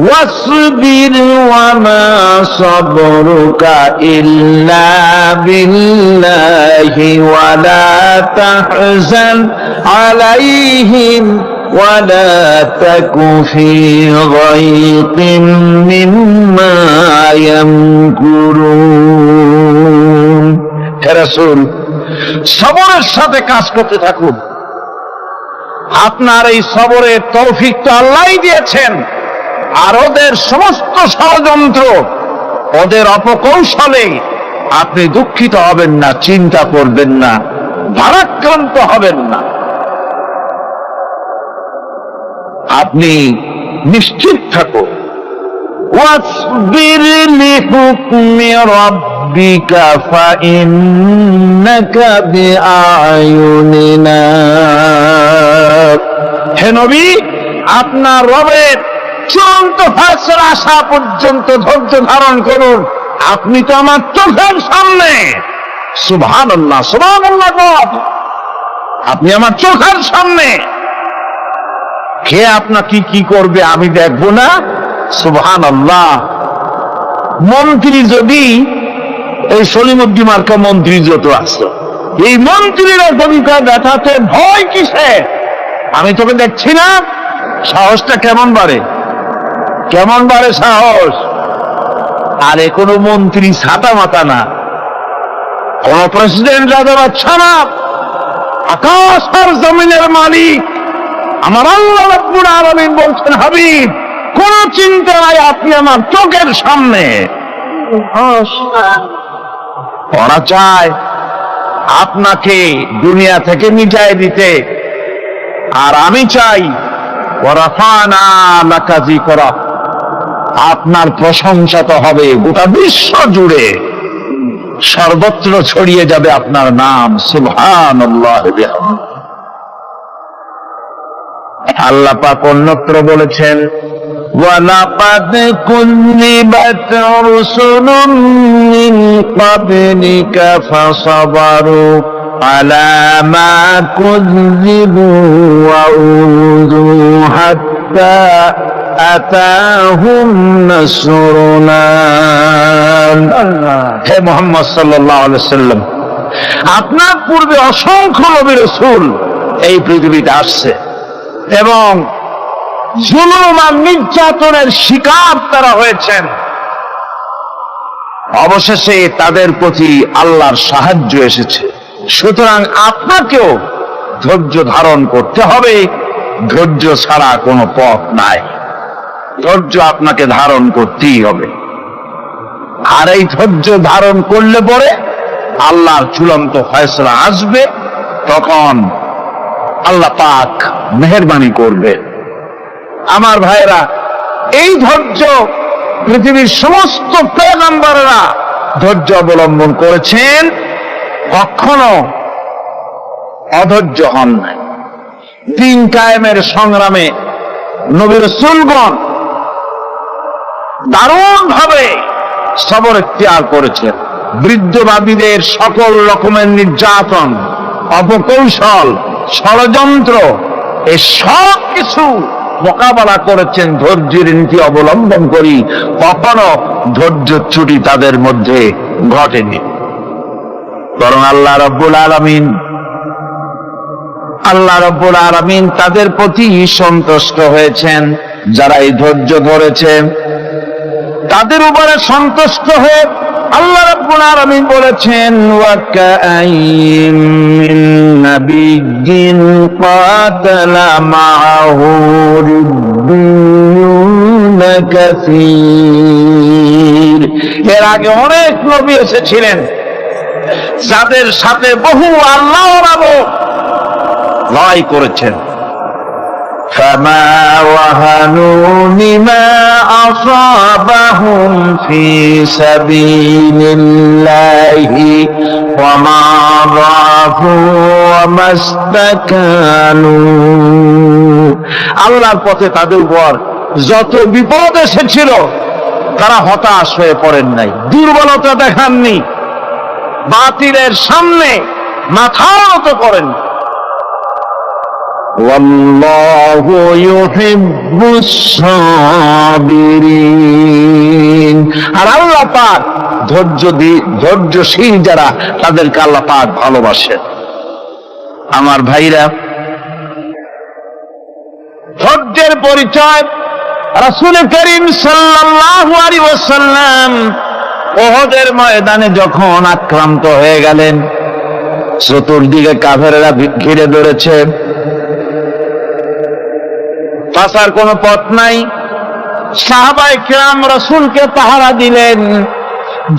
ওয়াসবির ওয়া মা সাবরুকা ইল্লা বিল্লাহি ওয়া লা তাহজান আলাইহিম ওয়া লা তাকু ফি গায়তিন মিম্মা ইয়ামকুরুন। হে রাসূল, সবরের সাথে কাজ করতে থাকুন। আপনার এই সবরের তৌফিক তো আল্লাহই দিয়েছেন, আর ওদের সমস্ত ষড়যন্ত্র, ওদের অপকৌশলে আপনি দুঃখিত হবেন না, চিন্তা করবেন না, ভারাক্রান্ত হবেন না। আপনি নিশ্চিত থাকুন। ওয়াসবির লিহুকমি রাব্বিকা ফাইন্নাকা বিআয়ুনিনা। হে নবী, আপনার রবের চূড়ান্ত ফয়সালা আসা পর্যন্ত ধৈর্য ধারণ করুন। আপনি তো আমার চোখের সামনে। সুবহানাল্লাহ, সুবহানাল্লাহ। আপনি আমার চোখের সামনে। কে আপনাকে কি করবে আমি দেখবো না? সুবহানাল্লাহ। মন্ত্রী যদি, এই সলিমুদ্দিন মার্কা মন্ত্রী যত আছে, এই মন্ত্রীরা ভূমিকা দেখাতে ভয় কিসে? আমি তোকে দেখছি না? সাহসটা কেমন বাড়ে, কেমন বাড়ে সাহস? আরে কোন মন্ত্রী ছাতা মাতা না, কোন প্রেসিডেন্ট রাজা বাদশা না, আকাশ আর জমিনের মালিক আমার আল্লাহ রাব্বুল আলামিন বলছেন, হাবিব কোন চিন্তা নাই, আপনি আমার চোখের সামনে। ওরা চায় আপনাকে দুনিয়া থেকে মিটাই দিতে, আর আমি চাই ওয়ারাফানা লাকা যিকরা, আপনার প্রশংসা তো হবে গোটা বিশ্ব জুড়ে, সর্বত্র ছড়িয়ে যাবে আপনার নাম। সুবহানাল্লাহ। আল্লাহ পাক অন্যত্র বলেছেন, ওয়ালাকাদ কুযযিবাত রুসুলুম মিন ক্বাবলিকা ফাসাবারু আলা মা কুযযিবু ওয়া উযু হাত্তা আতাহুম নাসরুনা। হে মুহাম্মদ সাল্লাল্লাহু আলাইহি ওয়াসাল্লাম, আপনার পূর্বে অসংখ্য নবী রাসূল এই পৃথিবীতে আসছে এবং জুলুম আর নির্যাতনের শিকার তারা হয়েছেন। অবশেষে তাদের প্রতি আল্লাহর সাহায্য এসেছে। সুতরাং আপনাকেও ধৈর্য ধারণ করতে হবে। ধৈর্য ছাড়া কোনো পথ নাই। ধৈর্য আপনাকে ধারণ করতেই হবে। আর এই ধৈর্য ধারণ করলে পরে আল্লাহর চূড়ান্ত ফয়সালা আসবে, তখন আল্লাহ পাক মেহেরবানি করবে। আমার ভাইরা, এই ধৈর্য পৃথিবীর সমস্ত পয়গম্বররা ধৈর্য অবলম্বন করেছেন, কখনো অধৈর্য হন নাই। দ্বীন কায়েমের সংগ্রামে নবী রাসূলগণ দারুণ ভাবে সবর ইখতিয়ার করেছেন। বৃদ্ধবাদীদের সকল রকমের নির্যাতন, অপকৌশল, ষড়যন্ত্র, এই সব কিছু মোকাবেলা করেছেন ধৈর্যের নীতি অবলম্বন করি। কখনো ধৈর্যচ্যুতি তাদের মধ্যে ঘটেনি, বরং আল্লাহ রাব্বুল আলামিন তাদের প্রতি সন্তুষ্ট হয়েছেন। যারা এই ধৈর্য ধরেছে তাদের উপরে সন্তুষ্ট হয়ে আল্লাহ রাব্বুল আলামিন বলেছেন, ওয়া কাআইয়িন মিন নাবিয়্যিন ক্বাতালা মাআহু রিব্বিয়ুনা কাসীর। এর আগে অনেক নবী এসেছিলেন যাদের সাথে বহু আল্লাহর লড়াই করেছেন। فما وهنوا لما أصابهم في سبيل الله وما ضعفوا وما استكانوا। আল্লাহর পথে তাদের উপর যত বিপদ এসেছিল তারা হতাশ হয়ে পড়েন নাই, দুর্বলতা দেখাননি, বাতিলের সামনে মাথা নত করেন। ওয়াল্লাহু ইউহিব্বুস সাবিরিন। আর আল্লাহ পাক ধৈর্যশীল যারা তাদেরকে আল্লাহ পাক ভালোবাসেন। আমার ভাইরা, ধৈর্যের পরিচয় রাসূল করিম সাল্লাল্লাহু আলাইহি ওয়াসাল্লাম উহুদের ময়দানে যখন আক্রান্ত হয়ে গেলেন, চতুর্দিকে কাফেররা ঘিরে ধরেছে, বাঁচার কোনো পথ নাই। সাহাবায়ে কেরাম রাসূলকে পাহারা দিলেন।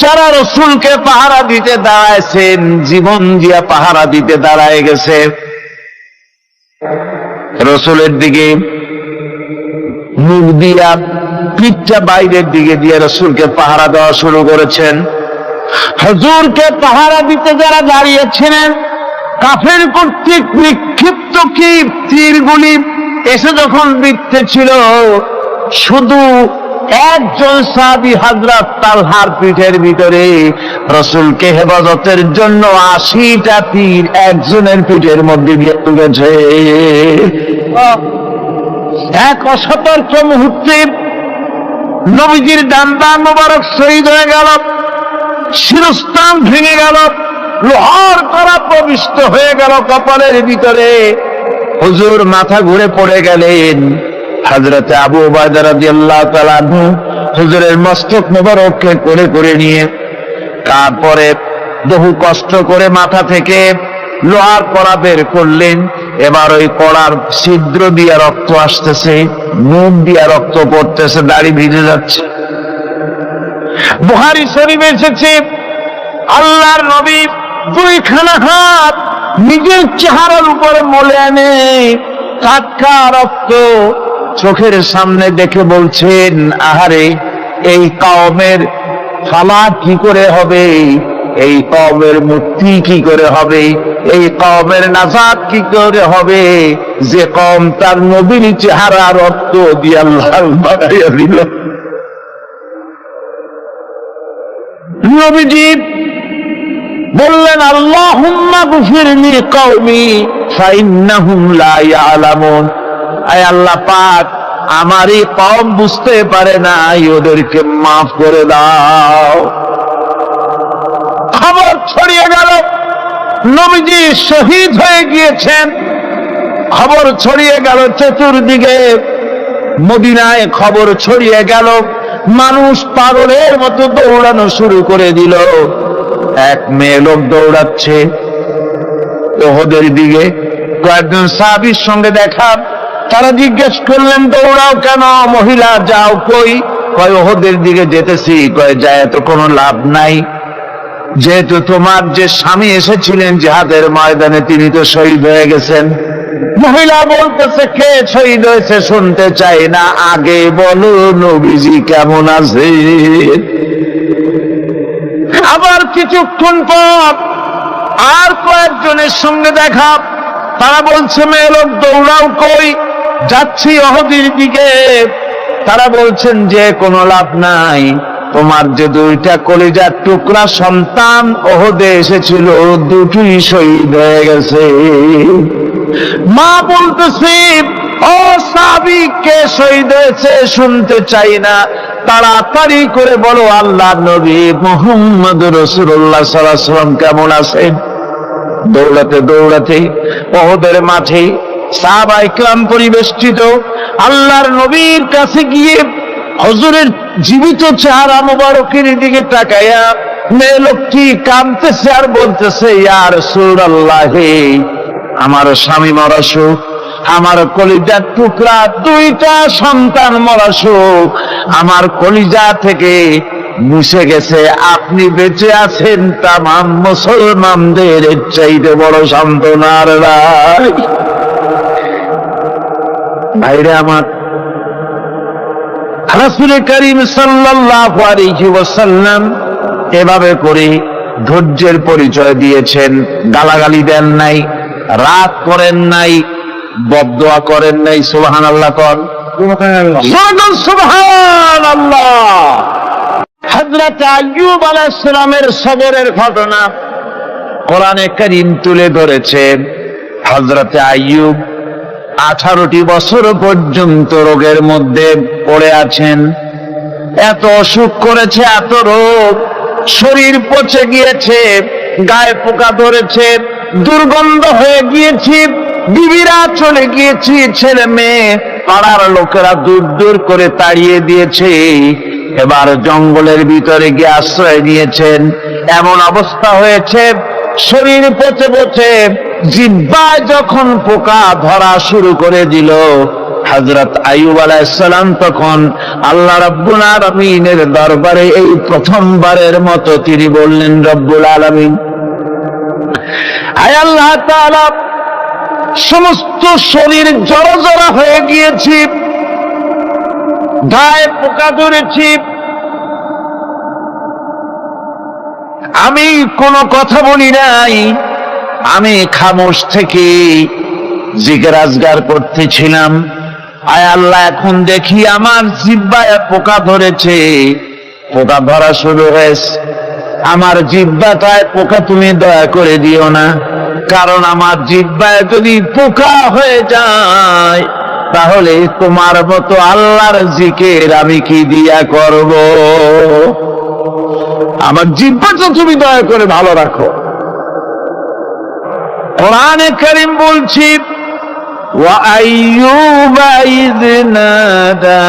যারা রাসূলকে পাহারা দিতে দাঁড়াইছেন, জীবন দিয়া পাহারা দিতে দাঁড়ায় গেছে। রাসূলের দিকে মুখ দিয়া, পিঠটা বাইরের দিকে দিয়ে রাসূলকে পাহারা দেওয়া শুরু করেছেন। হুজুরকে পাহারা দিতে যারা দাঁড়িয়েছিলেন, কাফের কর্তৃক নিক্ষিপ্ত কি তীরগুলি এসে যখন বিঁধতেছিল, শুধু একজন সাহাবী হযরত তালহার পিঠের ভিতরে রাসূলকে হেফাজতের জন্য 80টা তীর একজনের পিঠের মধ্যে দিয়ে ঢুকেছে। এক অসতর্ক মুহূর্তে নবীজির ডান্ডা মোবারক শহীদ হয়ে গেল, শিরস্ত্রাণ ভেঙে গেল, লোহার কড়া প্রবিষ্ট হয়ে গেল কপালের ভিতরে। হুজুর মাথা ঘুরে পড়ে গেলেন। হযরতে আবু উবাইদা রাদিয়াল্লাহু তাআলা আনহু হুজুরের মস্তক মোবারককে কোলে করে নিয়ে, তারপরে বহু কষ্ট করে মাথা থেকে লোহার কড়া বের করলেন। এবার ওই কড়ার ছিদ্র দিয়ে রক্ত আসতেছে, মুখ দিয়ে রক্ত পড়তেছে, দাড়ি ভিজে যাচ্ছে। বুখারী শরীফে এসেছে, আল্লাহর নবী দুইখানা হাত নিজের চেহারার উপরে মলে আনে টাটকা রক্ত চোখের সামনে দেখে বলছেন, আহারে, এই কওমের ফালা কি করে হবে, এই কওমের মুক্তি কি করে হবে, এই কওমের নাজাত কি করে হবে, যে কওম তার নবীর চেহারা রক্ত দিয়ে লাল বানাইয়া দিল। নবীজি বললেন, আল্লাহুম্মা গফিরলি কওমি ফাইন্নাহুম লা ইয়ালামুন। আয় আল্লাহ পাক, আমার এই কওম বুঝতে পারে না, ওদেরকে মাফ করে দাও। খবর ছড়িয়ে গেল নবীজি শহীদ হয়ে গিয়েছেন। খবর ছড়িয়ে গেল চতুর্দিকে, মদিনায় খবর ছড়িয়ে গেল। মানুষ পাগলের মতো দৌড়ানো শুরু করে দিল। এক মেয়ে লোক দৌড়াচ্ছে উহুদের দিকে, কয়েকজন সাহাবীর সঙ্গে দেখা। তারা জিজ্ঞেস করলেন, দৌড়াও কেন? মহিলা, যাও কই? কয় উহুদের দিকে যেতেছি। কয় যায় তো কোনো লাভ নাই, যেহেতু তোমার যে স্বামী এসেছিলেন জিহাদের ময়দানে, তিনি তো শহীদ হয়ে গেছেন। মহিলা বলতেছে, কে শহীদ হয়েছে শুনতে চাই না, আগে বলো নবীজি কেমন আছে। আবার কিছুক্ষণ পর আর কয়েকজনের সঙ্গে দেখা। তারা বলছে, মেয়ে লোক দৌড়াও কই? যাচ্ছি উহুদের দিকে। তারা বলছেন যে কোনো লাভ নাই, তোমার যে দুইটা কলিজার টুকরা সন্তান উহুদে এসেছিল, দুটোই শহীদ হয়ে গেছে। মা বলতেছে, ও সাহাবী, কে শহীদ হয়েছে শুনতে চাই না, তাড়াতাড়ি করে বলো আল্লাহর নবী মুহাম্মদ রাসূলুল্লাহ সাল্লাল্লাহু আলাইহি ওয়াসাল্লাম কেমন আছেন। দৌড়াতে দৌড়াতে উহুদের মাঠে সাহাবায়ে কেরাম পরিবেষ্টিত। আল্লাহর নবীর কাছে গিয়ে হুজুরের জীবিত চেহারা মোবারকের দিকে তাকায়া মেয়ে লোকটি কাঁদতেছে আর বলতেছে, ইয়া রাসূলুল্লাহ, আমার স্বামী মরা শোক, আমার কলিজার টুকরা দুইটা সন্তান মরা শোক আমার কলিজা থেকে মুছে গেছে। আপনি বেঁচে আছেন, তামাম মুসলমানদের চাইতে বড় সান্ত্বনার রায়। ভাইরে আমার, রাসূল করিম সাল্লাল্লাহু আলাইহি ওয়াসাল্লাম এভাবে করে ধৈর্যের পরিচয় দিয়েছেন। গালাগালি দেন নাই, রাগ করেন নাই, বদদোয়া করেন নাই। সুবহানাল্লাহ কর, সুবহানাল্লাহ। হযরত আইয়ুব আলাইহিস সালামের সবরের ঘটনা কোরআনে কারীম তুলে ধরেছে। হযরত আইয়ুব 18টি বছর পর্যন্ত রোগের মধ্যে পড়ে আছেন। এত অসুখ করেছে, এত রোগ, শরীর পচে গিয়েছে, গায়ে পোকা ধরেছে, দুর্গন্ধ হয়ে গিয়েছি, বিবিরা চলে গিয়েছি, ছেলে মেয়ে পাড়ার লোকেরা দূর দূর করে তাড়িয়ে দিয়েছে। এবার জঙ্গলের ভিতরে গিয়ে আশ্রয় নিয়েছেন। এমন অবস্থা হয়েছে, শরীর পচে পচে জিহ্বায় যখন পোকা ধরা শুরু করে দিল, হযরত আইয়ুব আলাইহিস সালাম তখন আল্লাহ রাব্বুল আলামিনের দরবারে এই প্রথমবারের মতো তিনি বললেন, রব্বুল আলামিন, আয় আল্লাহ তাআলা, সমস্ত শরীর জড়জড়া হয়ে গিয়েছি, গায়ে পোকা ধরেছি, আমি কোনো কথা বলি নাই, আমি খামোশ থেকে জিকির আজগার করতেছিলাম। আয় আল্লাহ, এখন দেখি আমার জিহ্বায় পোকা ধরেছে, পোকা ধরা শুরু হয়েছে। আমার জিহ্বাটায় পোকা তুমি দয়া করে দিও না, কারণ আমার জিহ্বায় যদি পোকা হয়ে যায় তাহলে তোমার মতো আল্লাহর জিকির আমি কি দিয়া করব? আমার জিহ্বাটা তুমি দয়া করে ভালো রাখো। কোরআনে কারীম বলছি, وَأَيُّوبَ إِذْ نَادَى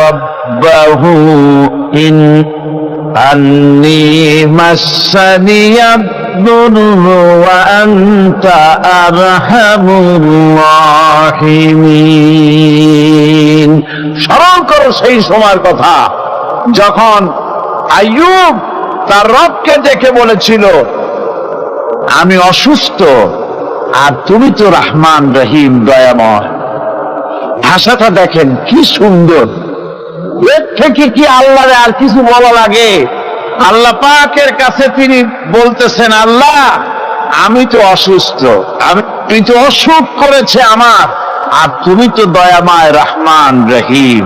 رَبَّهُ أَنِّي مَسَّنِيَ الضُّرُّ وَأَنْتَ أَرْحَمُ الراحمين। স্মরণ করো সেই সময়ের কথা যখন আইয়ুব তার রবকে ডেকে বলেছিল, আমি অসুস্থ আর তুমি তো রহমান রহিম, দয়াময়। ভাষাটা দেখেন কি সুন্দর। এর থেকে কি আল্লাহরে আর কিছু বলা লাগে? আল্লাহ পাকের কাছে তিনি বলতেছেন, আল্লাহ আমি তো অসুস্থ, আমি তো অসুখ করেছে আমার, আর তুমি তো দয়াময় রহমান রহিম।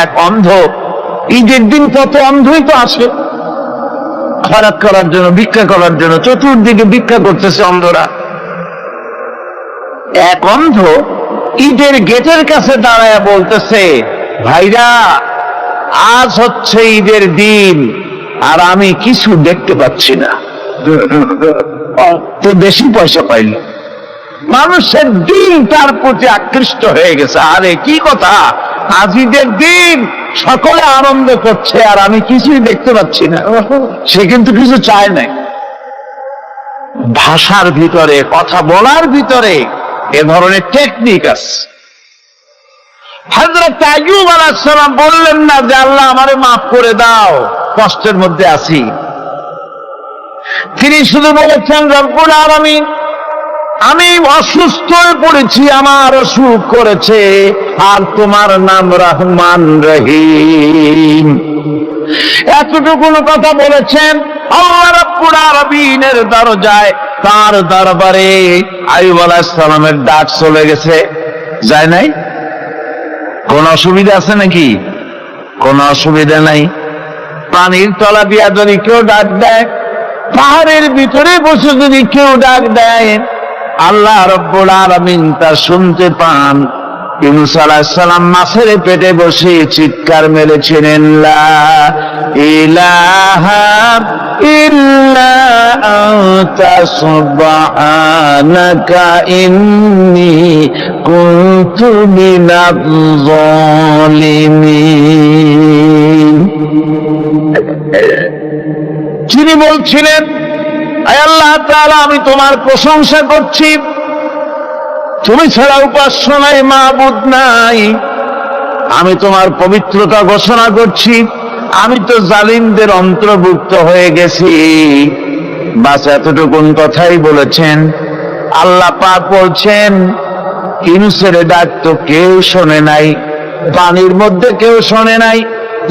এক অন্ধ, ঈদের দিন কত অন্ধই তো আসে খয়রাত করার জন্য, ভিক্ষা করার জন্য, চতুর্দিকে ভিক্ষা করতেছে অন্ধরা। এক অন্ধ ঈদের গেটের কাছে দাঁড়ায় বলতেছে, ভাইরা আজ হচ্ছে ঈদের দিন আর আমি কিছু দেখতে পাচ্ছি না। তো বেশি পয়সা পাইল, মানুষের দিন তার প্রতি আকৃষ্ট হয়ে গেছে। আরে কি কথা, আজ ঈদের দিন, সকলে আনন্দ করছে আর আমি কিছুই দেখতে পাচ্ছি না। সে কিন্তু কিছু চায় নাই। ভাষার ভিতরে, কথা বলার ভিতরে এ ধরনের টেকনিক আছে। হযরত আইয়ুব আলাইহিস সালাম বললেন না যে আল্লাহ আমারে মাফ করে দাও, কষ্টের মধ্যে আছি। তিনি শুধু বলেছেন, রব্বুল আলামিন, আমি অসুস্থ হয়ে পড়েছি, আমার অসুখ করেছে, আর তোমার নাম রহমান রহিম। এতটুকু কথা বলেছেন। আল্লাহ রাব্বুল আলামিনের দরজায়, তার দরবারে আইয়ুব আলাইহিস সালামের ডাক চলে গেছে, যায় নাই? কোন অসুবিধা আছে নাকি? কোন অসুবিধা নাই। পানির তলা দিয়া যদি কেউ ডাক দেয়, পাহাড়ের ভিতরে বসে যদি কেউ ডাক দেয়, আল্লাহ রাব্বুল আলামিন তা শুনতে পান। ইউনূস আলাইহিস সালাম মাছের পেটে বসে চিৎকার মেরেছিলেন, লা ইলাহা ইল্লা আনতা সুবহানাকা ইন্নী কুনতু মিনাজ জালিমিন। যিনি বলছিলেন, আয় আল্লাহ তাআলা, আমি তোমার প্রশংসা করছি, তুমি ছাড়া উপাস্য নাই, মাবুদ নাই। আমি তোমার পবিত্রতা ঘোষণা করছি, আমি তো জালিমদের অন্তর্ভুক্ত হয়ে গেছি। বাস এতটুকুন কথাই বলেছেন। আল্লাহ পাক বলছেন, ইউনূসের ডাক তো কেউ শোনে নাই, পানির মধ্যে কেউ শোনে নাই,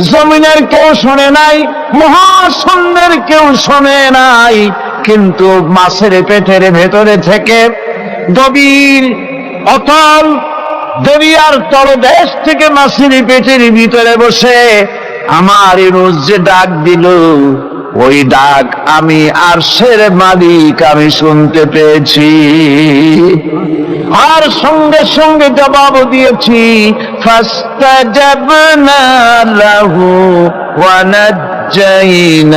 জমিনের কেউ শোনে নাই, মহাশূন্যের কেউ শোনে নাই, কিন্তু মাছের পেটের ভেতরে থেকে গভীর অতল দরিয়ার তলদেশ থেকে মাছের পেটের ভিতরে বসে আমার ইউনূস যে ডাক দিল, ওই ডাক আমি আরশের মালিক আমি শুনতে পেয়েছি, আর সঙ্গে সঙ্গে জবাব দিয়েছি, ফাস্তাজাবনা লাহু ওয়া নাজ্জাইনাহু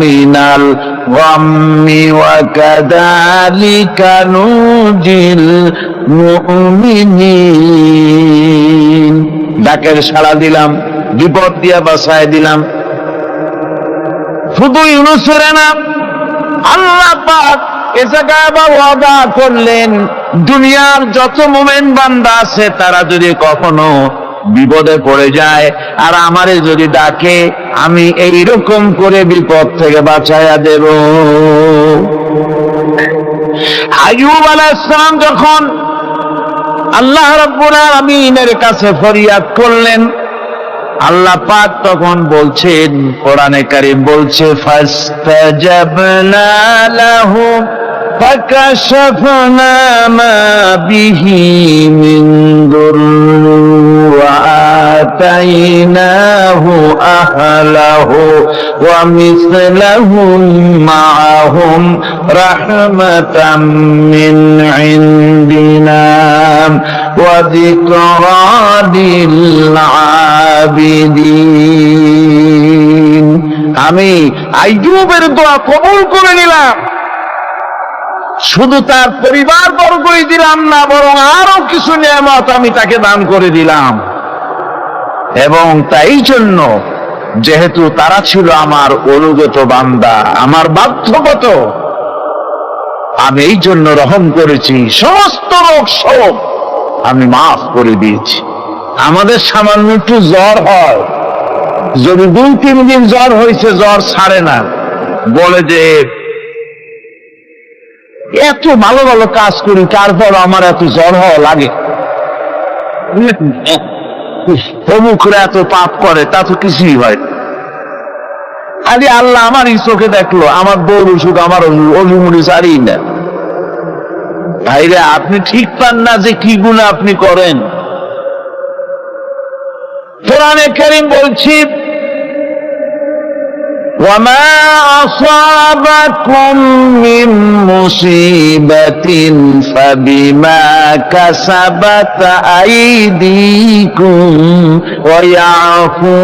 মিনাল গাম্মি ওয়া কাযালিকা নুজিল মুমিনিন। ডাকের সাড়া দিলাম, বিপদ দিয়া বাঁচায় দিলাম। শুধু ইউনূসের না, আল্লাহ পাক এ জায়গায় আবার ওয়াদা করলেন, দুনিয়ার যত মুমিন বান্দা আছে তারা যদি কখনো বিপদে পড়ে যায় আর আমারে যদি ডাকে, আমি এইরকম করে বিপদ থেকে বাঁচাইয়া দেব। আইয়ুব আলাইহিস সালাম যখন আল্লাহ রাব্বুল আলামিনের কাছে ফরিয়াদ করলেন, আল্লাহ পাক তখন বলছেন, কোরআনে কারীম বলছে, ফাস্তাজাবনা লাহু ফাকাশাফনা মা বিহি মিন দুররি ওয়া আতাইনাহু আহলাহু ওয়া মিসলাহুম মাআহুম রাহমাতাম মিন ইনদিনা ওয়া যিকরা লিল আবিদিন। আমি আইয়ুবের দোয়া কবুল করে নিলাম, শুধু তার পরিবার বর্গই দিলাম না, বরং আরো কিছু নিয়ামত আমি তাকে দান করে দিলাম। এবং তাই জন্য যেহেতু তারা ছিল আমার অনুগত বান্দা, আমার বাধ্যগত, আমি এই জন্য রহম করেছি, সমস্ত রোগ শোক আমি মাফ করে দিয়েছি। আমাদের সামান্য একটু জ্বর হয়, যদি 2-3 দিন জ্বর হয়েছে, জ্বর ছাড়ে না, বলে যে এত ভালো ভালো কাজ করি তারপর আমার এত জ্বর হওয়া লাগে, অমুকরা এত পাপ করে, তা তো কিছুই হয়। আরে আল্লাহ আমার এই চোখে দেখলো, আমার বউর ওষুধ, আমার অলিমুড়ি ছাড়ি না। ভাইরে, আপনি ঠিক পান না যে কি গুনাহ আপনি করেন। কোরআনে কারীম বলছি, ওয়ামা আসাবাকুম মিন মুসিবাতিন ফাবিমা কাসাবাত আইদিকুম ওয়া ইয়াফু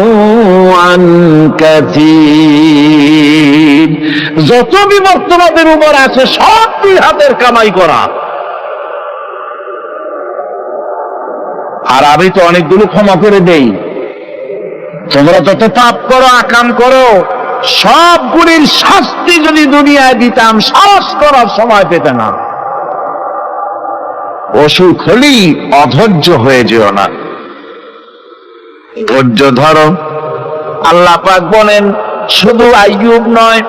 আন কাসীর। যত বিপদ তোমাদের উপর আছে সব দুই হাতের কামাই করা। আর আমি তো অনেকগুলো ক্ষমা করে দেই। তোমরা যত পাপ করো, আকাম করো, সবগুলির শাস্তি যদি দুনিয়ায় দিতাম, সাহস করার সময় পেতে না। অসুখ হলেই অধৈর্য হয়ে যেও না, ধৈর্য ধরো। আল্লাহ পাক বলেন, শুধু আইয়ুব নয়,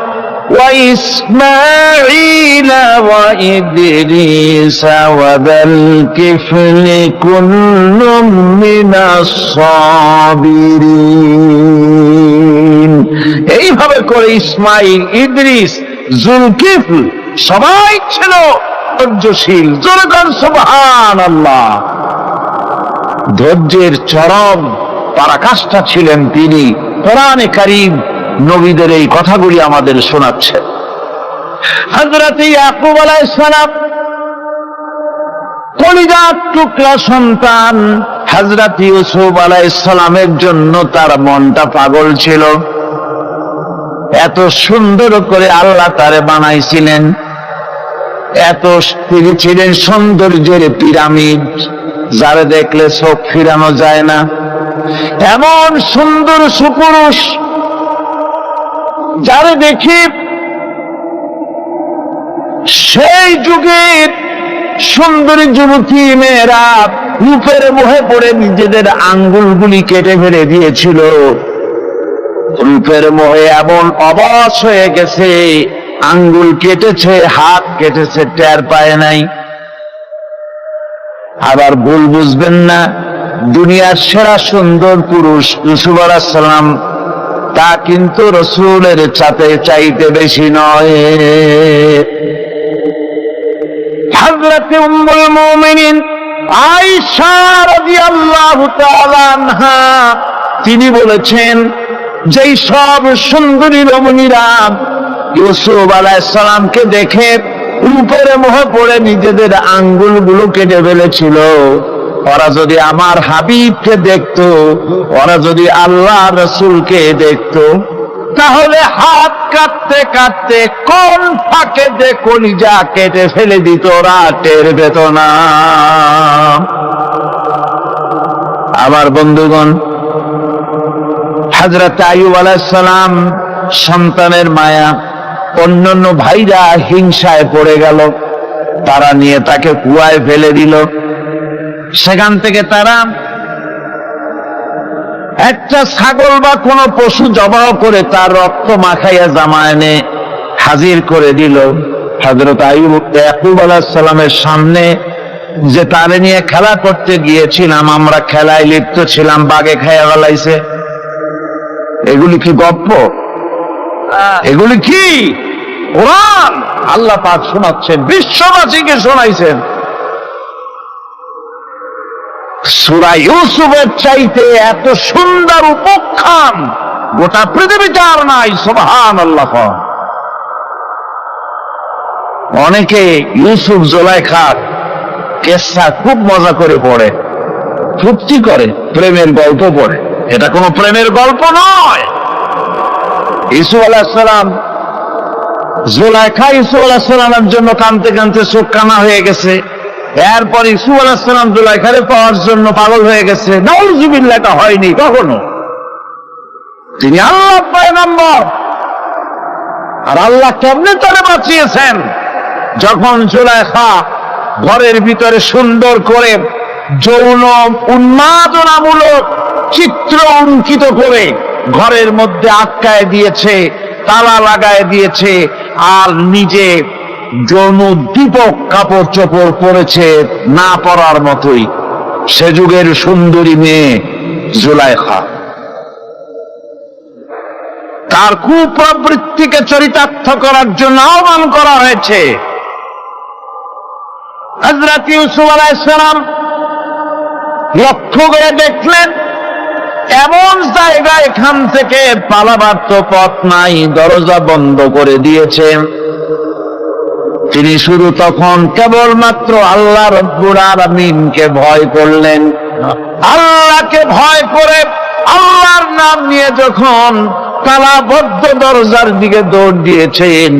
ওয়া ইসমাঈলা ওয়া ইদরিসা ওয়া যাল কিফলি কুল্লুম মিনাস সাবিরিন। এইভাবে করে ইসমাঈল, ইদ্রিস, জুলকিফল সবাই ছিল ধৈর্যশীল। জোরে বলেন সুবহানাল্লাহ। ধৈর্যের চরম পরাকাষ্ঠা ছিলেন তিনি। কোরআনে কারীম নবীদের এই কথাগুলি আমাদের শোনাচ্ছে। হযরত ইয়াকুব আলাইহিস সালাম কলিজার টুকরা সন্তান হযরত ইউসুফ আলাইহিস সালামের জন্য তার মনটা পাগল ছিল। এত সুন্দর করে আল্লাহ তারে বানাইছিলেন, এত তিনি ছিলেন সৌন্দর্যের পিরামিড, যারে দেখলে চোখ ফিরানো যায় না, এমন সুন্দর সুপুরুষ যারে দেখি সেই যুগের সুন্দরী যুবতী মেয়েরা রূপের মোহে পড়ে নিজেদের আঙ্গুলগুলি কেটে ফেলে দিয়েছিল। রূপের মোহে এমন অবশ হয়ে গেছে, আঙ্গুল কেটেছে, হাত কেটেছে, টের পায় নাই। আবার ভুল বুঝবেন না, দুনিয়ার সেরা সুন্দর পুরুষ ইউসুফ আলাইহিস সালাম, তা কিন্তু রাসূলের চাইতে বেশি নয়। হযরত উম্মুল মুমিনিন আয়েশা রাদিয়াল্লাহু তাআলা আনহা তিনি বলেছেন, যেই সব সুন্দরী রমণীরা ইউসুফ আলাইহিস সালামকে দেখে রূপের মোহে পড়ে নিজেদের আঙ্গুলগুলো কেটে ফেলেছিল, ওরা যদি আমার হাবিবকে দেখতো, ওরা যদি আল্লাহ রাসূলকে দেখতো, তাহলে হাত কাটতে কাটতে কোন ফাঁকে যে কলিজা কেটে ফেলে দিত ওরা টের পেত না। আমার বন্ধুগণ, হযরত আইয়ুব আলাইহিস সালাম সন্তানের মায়া, অন্যান্য ভাইরা হিংসায় পড়ে গেল, তারা নিয়ে তাকে কুয়ায় ফেলে দিল। সেখান থেকে তারা একটা ছাগল বা কোন পশু জবাহ করে তার রক্ত মাখাইয়া জামা এনে হাজির করে দিল হযরত ইয়াকুব আলাইহিস সালামের সামনে, যে তারে নিয়ে খেলা করতে গিয়েছিলাম, আমরা খেলায় লিপ্ত ছিলাম, বাগে খাইয়া ফেলাইছে। এগুলি কি গপ্প? এগুলি কি কোরআন? আল্লাহ পাক শোনাচ্ছেন, বিশ্ববাসীকে শোনাইছেন। সূরা ইউসুফের চাইতে এত সুন্দর উপাখ্যান গোটা পৃথিবীতে আর নাই। সুবহানাল্লাহ। অনেকে ইউসুফ জুলাইখার কেসা খুব মজা করে পড়ে, ফুর্তি করে, প্রেমের গল্প পড়ে। এটা কোনো প্রেমের গল্প নয়। ইউসুফ আলাইহিস সালাম, জুলাইখা ইউসুফ আলাইহিস সালামের জন্য কাঁদতে কাঁদতে চোখ কানা হয়ে গেছে। এরপর ইউসুফ আলাইহিস সালাম জুলাইখারে পাওয়ার জন্য পাগল হয়ে গেছে। নাউযুবিল্লাহ, এটা হয়নি কখনো। তিনি আল্লাহর পয়গম্বর, আর আল্লাহ কেমনে তারে বাঁচিয়েছেন? যখন জুলাইখা ঘরের ভিতরে সুন্দর করে যৌন উন্মাদনামূলক চিত্র অঙ্কিত করে ঘরের মধ্যে আটকায় দিয়েছে, তালা লাগায় দিয়েছে, আর নিজে যৌন দীপক কাপড় চোপড় পরেছে না পরার মতোই, সে যুগের সুন্দরী মেয়ে জুলাইখা। তার কুপ্রবৃত্তিকে চরিতার্থ করার জন্য আহ্বান করা হয়েছে। হযরত ইউসুফ আলাইহিস সালাম লক্ষ্য করে দেখলেন এমন জায়গা, এখান থেকে পালাবার তো পথ নাই, দরজা বন্ধ করে দিয়েছে। তিনি শুধু তখন কেবলমাত্র আল্লাহ রব্বুল আলামিনকে ভয় করলেন। আল্লাহকে ভয় করে আল্লাহর নাম নিয়ে যখন তালাবদ্ধ দরজার দিকে দৌড় দিয়েছেন,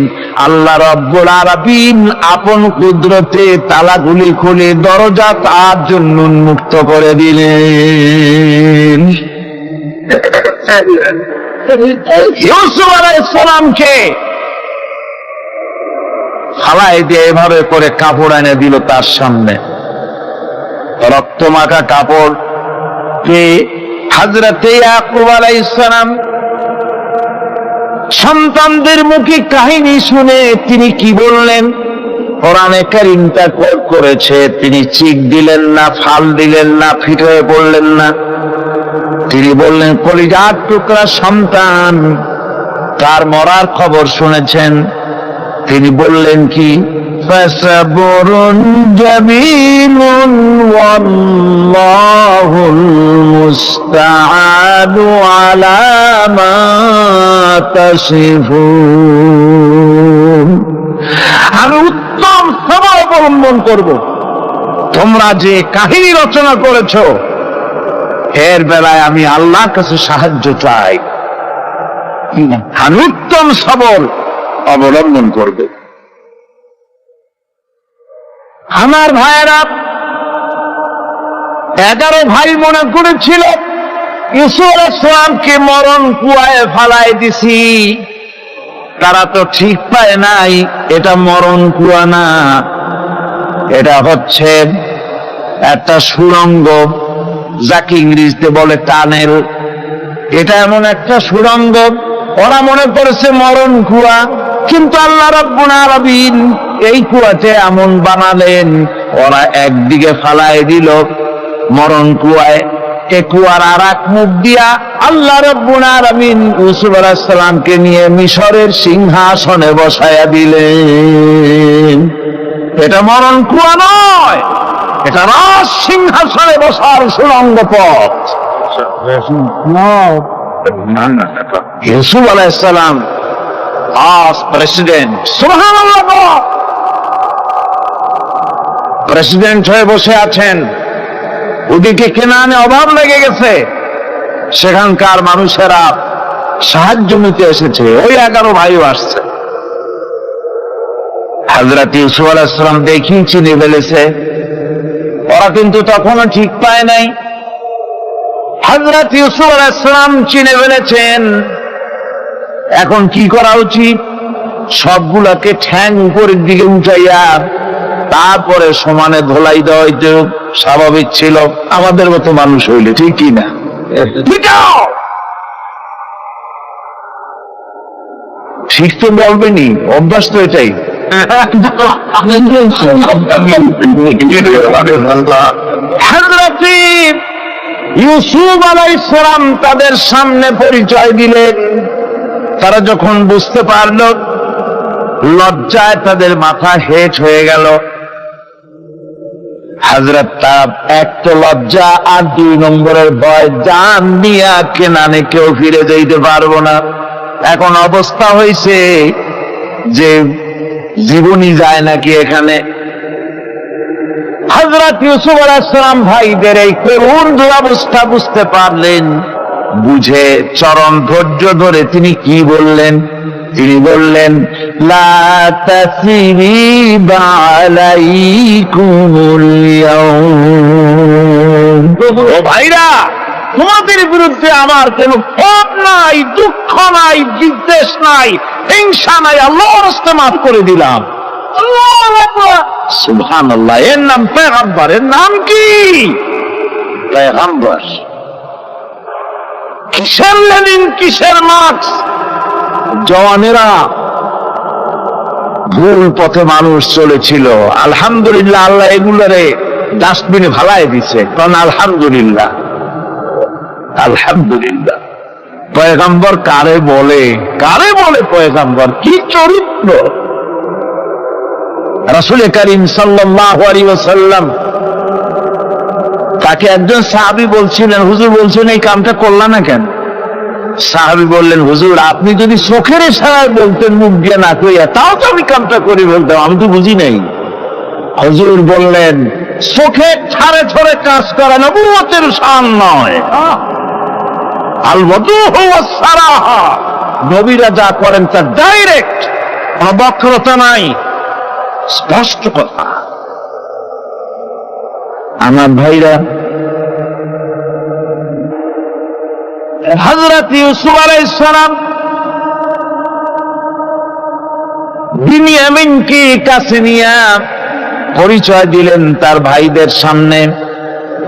আল্লাহ রব্বুল আলামিন আপন কুদরতে তালাগুলি খুলে দরজা তার জন্য উন্মুক্ত করে দিলেন। ইউসুফ আলাইহিস সালামকে ফালাই দিয়ে এভাবে করে কাপড় এনে দিল তার সামনে, রক্তমাখা কাপড়। হযরত ইয়াকুব আলাইহিস সালাম সন্তানদের মুখে কাহিনী শুনে তিনি কি বললেন? কোরআনে কারীমটা কোট করেছে, তিনি চিক দিলেন না, ফাল দিলেন না, ফিট হয়ে পড়লেন না। তিনি বললেন, কলিজার টুকরা সন্তান তার মরার খবর শুনেছেন। তিনি বললেন কি? ফাসাবরুন জামিলুন ওয়াল্লাহুল মুস্তাআনু আলা মা তাসিফুন। আমি উত্তম সবর অবলম্বন করব। তোমরা যে কাহিনী রচনা করেছো এর বেলায় আমি আল্লাহর কাছে সাহায্য চাই। আমি উত্তম সবর অবলম্বন করবে। আমার ভাইয়েরা, 11 ভাই মনে করেছিল ইউসুফ আলাইহিস সালামকে মরণ কুয়ায় ফালাই দিছি। তারা তো ঠিক পায় নাই এটা মরণ কুয়া না, এটা হচ্ছে একটা সুড়ঙ্গ, যাকে ইংরেজিতে বলে টানেল। এটা এমন একটা সুড়ঙ্গ, ওরা মনে করেছে মরণ কুয়া, কিন্তু আল্লাহ রাব্বুল আলামিন এই কুয়াতে এমন বানালেন, ওরা একদিকে ফালাই দিল মরণ কুয়ায়, এ কুয়ার আর এক মুখ দিয়া আল্লাহ রাব্বুল আলামিন ইউসুফ আলাইহিস সালামকে নিয়ে মিশরের সিংহাসনে বসায়া দিলেন। এটা মরণ কুয়া নয়, এটা রাজ সিংহাসনে বসার সুড়ঙ্গ পথ। ইউসুফ আলাইহিস সালাম আজ প্রেসিডেন্ট, সুবহানাল্লাহ, প্রেসিডেন্ট হয়ে বসে আছেন। ওদিকে কেনানে অভাব লেগে গেছে, সেখানকার মানুষেরা সাহায্য নিতে এসেছে, ওই 11 ভাইও আসছে। হযরত ইউসুফ আলাইহিস সালাম দেখি চিনে ফেলেছে, ওরা কিন্তু তখনও ঠিক পায় নাই। হযরত ইউসুফ আলাইহিস সালাম চিনে ফেলেছেন, এখন কি করা উচিত? সবগুলাকে ঠ্যাং উপরের দিকে উঠাইয়া তারপরে সমানে ধোলাই দেওয়া হইতে স্বাভাবিক ছিল, আমাদের মতো মানুষ হইলে, ঠিক কি না? ঠিক তো বলবেনি, অভ্যাস তো এটাই। হযরত ইউসুফ আলাইহিস সালাম তাদের সামনে পরিচয় দিলেন। তারা যখন বুঝতে পারল, লজ্জায় তাদের মাথা হেট হয়ে গেল। হযরত তার এক তো লজ্জা, আর 2 নম্বরের ভয়, জান নিয়া কেনানে কেউ ফিরে যেতে পারবো না। এখন অবস্থা হয়েছে যে জীবনই যায় নাকি এখানে। হযরত ইউসুফ আলাইহিস সালাম ভাইদের এই করুণ দুরবস্থা বুঝতে পারলেন, বুঝে চরম ধৈর্য ধরে তিনি কি বললেন? তিনি বললেন, লা তাসরিবা আলাইকুমুল ইয়াউম। ও ভাইরা, তোমাদের বিরুদ্ধে আমার কোনো ক্ষোভ নাই, দুঃখ নাই, বিদ্বেষ নাই, হিংসা নাই, আল্লাহর রাস্তে মাফ করে দিলাম। সুবহানাল্লাহ। এর নাম পয়গম্বর। এর নাম কি? পয়গম্বর। কিসের লেনিন, কিসের মার্কস? জওয়ানেরা, ভুল পথে মানুষ চলেছিল, আলহামদুলিল্লাহ আল্লাহ এগুলারে ডাস্টবিনে ভালাই দিছে, কারণ আলহামদুলিল্লাহ, আলহামদুলিল্লাহ। পয়গম্বর কারে বলে? কারে বলে পয়গম্বর? কি চরিত্র! রাসূল করিম সাল্লাল্লাহু আলাইহি ওয়াসাল্লাম, তাকে একজন সাহাবী বলছিলেন, হুজুর বলছেন এই কামটা করলা না কেন? সাহাবী বললেন, হুজুর আপনি যদি চোখের ইশারায় বলতেন, মুখ দিয়ে না কইয়া, তাও তো আমি কামটা করে বলতাম, আমি তো বুঝি নাই। হুজুর বললেন, চোখে ছাড়ে ছড়ে কাজ করা নবুয়তের শান নয়। আল ওয়াদুহু ওয়াস সারাহা, নবীরা যা করেন তা ডাইরেক্ট, কোনো বক্রতা নাই, স্পষ্ট কথা। আমার ভাইরা, হযরত ইউসুফ আলাইহিস সালাম বিনিয়ামিনকে কাছে নিয়ে পরিচয় দিলেন তার ভাইদের সামনে।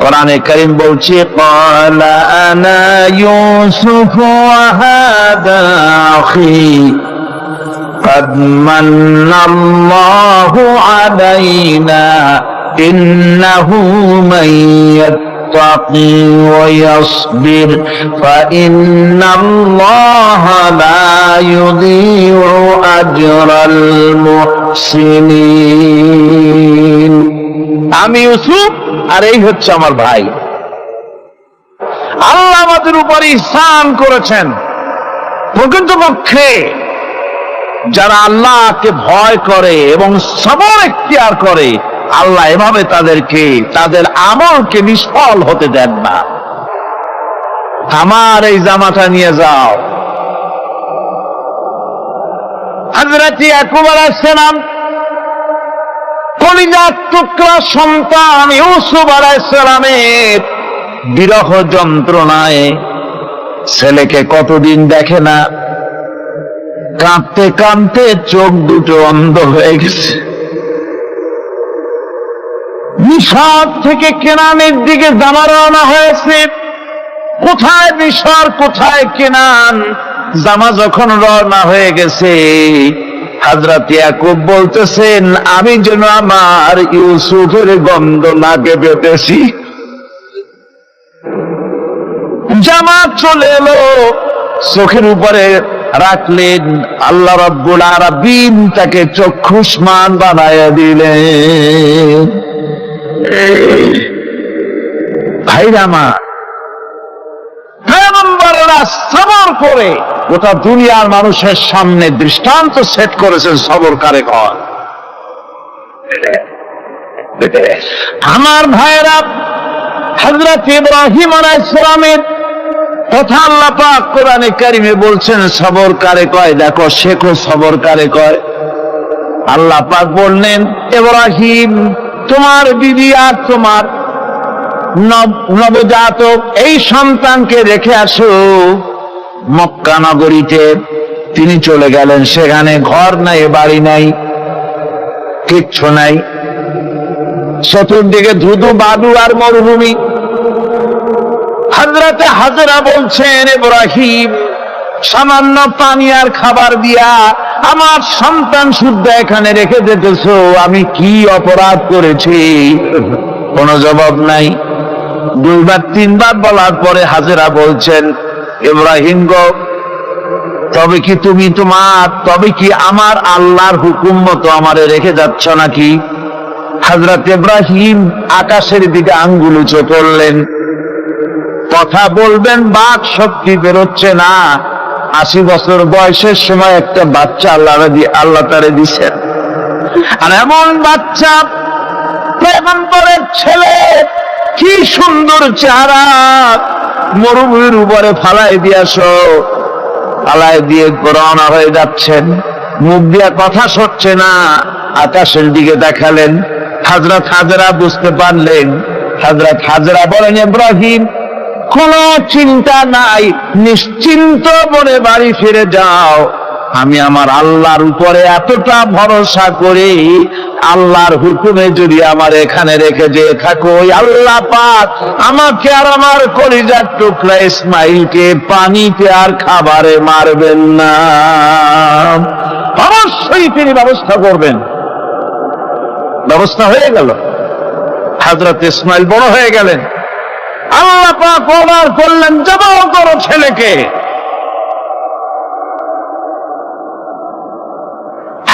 কোরআনে কারীম বলছে, ক্বালা আনা ইউসুফ ওয়া হাদা আখি قد من الله علينا إنه من يتقي ويصبر فإن الله لا يضيع أجر المحسنين। আমি ইউসুফ, আর এই হচ্ছে আমার ভাই। আল্লাহ আমাদের উপর ইহসান করেছেন। প্রকৃতপক্ষে যারা আল্লাহকে ভয় করে এবং সবর এখতিয়ার করে, আল্লাহ এভাবে তাদেরকে, তাদের আমলকে নিষ্ফল হতে দেন না। আমার এই জামাটা নিয়ে যাও। হযরত ইয়াকুব আলাইহিস সালাম কলিজার টুকরা সন্তান ইউসুফ আলাইহিস সালামের বিরহ যন্ত্রণায় ছেলেকে কতদিন দেখে না, কাঁদতে কাঁদতে চোখ দুটো অন্ধ হয়ে গেছে। মিশর থেকে কেনানের দিকে জামা রওনা হয়েছে। কোথায় মিশর, কোথায় কেনান? জামা যখন রওনা হয়ে গেছে, হযরত ইয়াকুব বলতেছেন, আমি যেন আমার ইউসুফের গন্ধ নাকে পেতেছি। জামা চলে এলো, চোখের উপরে রাখলেন, আল্লাহ রাব্বুল আলামিন তাকে চক্ষুষ্মান বানায়া দিলেন। ভাইরা আমার, পয়গম্বররা সবর করে গোটা দুনিয়ার মানুষের সামনে দৃষ্টান্ত সেট করেছেন সবর কারে ঘর। আমার ভাইয়েরা, হযরত ইব্রাহিম আলাইহিস সালামের কথা আল্লাহ পাক কোরআনে কারিমে বলছেন সবর কারে কয়। দেখো, শেখো সবর কারে কয়। আল্লাহ পাক বললেন, ইব্রাহিম, তোমার বিবি আর তোমার নবজাতক এই সন্তানকে রেখে আসো মক্কা নগরীতে। তিনি চলে গেলেন। সেখানে ঘর নাই, বাড়ি নাই, কিচ্ছু নাই, চতুর্দিকে ধুধু বালু আর মরুভূমি। হযরতে হাজরা বলছেন, ইব্রাহিম, সামান্য পানি আর খাবার দিয়া আমার সন্তান শুদ্ধ এখানে রেখে যেতেছো, আমি কি অপরাধ করেছি? কোনো জবাব নাই। দুইবার তিনবার বলার পরে হাজরা বলছেন, ইব্রাহিম গো, তবে কি আমার আল্লাহর হুকুম মতো আমারে রেখে যাচ্ছ নাকি? হযরত ইব্রাহিম আকাশের দিকে আঙ্গুল উঁচু করলেন। কথা বলবেন, বাক শক্তি বেরোচ্ছে না। 80 বছর বয়সের সময় একটা বাচ্চা আল্লাহ তারে দিছেন। আর এমন বাচ্চা, পয়গম্বরের ছেলে, কি সুন্দর চেহারা, মরুভূমির উপরে ফালাই দিয়ে রওনা হয়ে যাচ্ছেন। মুখ দিয়া কথা সরছে না। আকাশের দিকে দেখালেন। হযরত হাজরা বুঝতে পারলেন। হযরত হাজরা বলেন, ইব্রাহিম, কোনো চিন্তা নাই, নিশ্চিন্ত মনে বাড়ি ফিরে যাও। আমি আমার আল্লাহর উপরে এতটা ভরসা করি, আল্লাহর হুকুমে যদি আমার এখানে রেখে যেয়ে থাকো, আল্লাহ পাক আমাকে আর আমার কলিজার টুকরা ইসমাইলকে পানিতে আর খাবারে মারবেন না। অবশ্যই তিনি ব্যবস্থা করবেন। ব্যবস্থা হয়ে গেল। হযরত ইসমাইল বড় হয়ে গেলেন। আল্লাহ পাক অর্ডার করলেন, জবাহ করো ছেলেকে।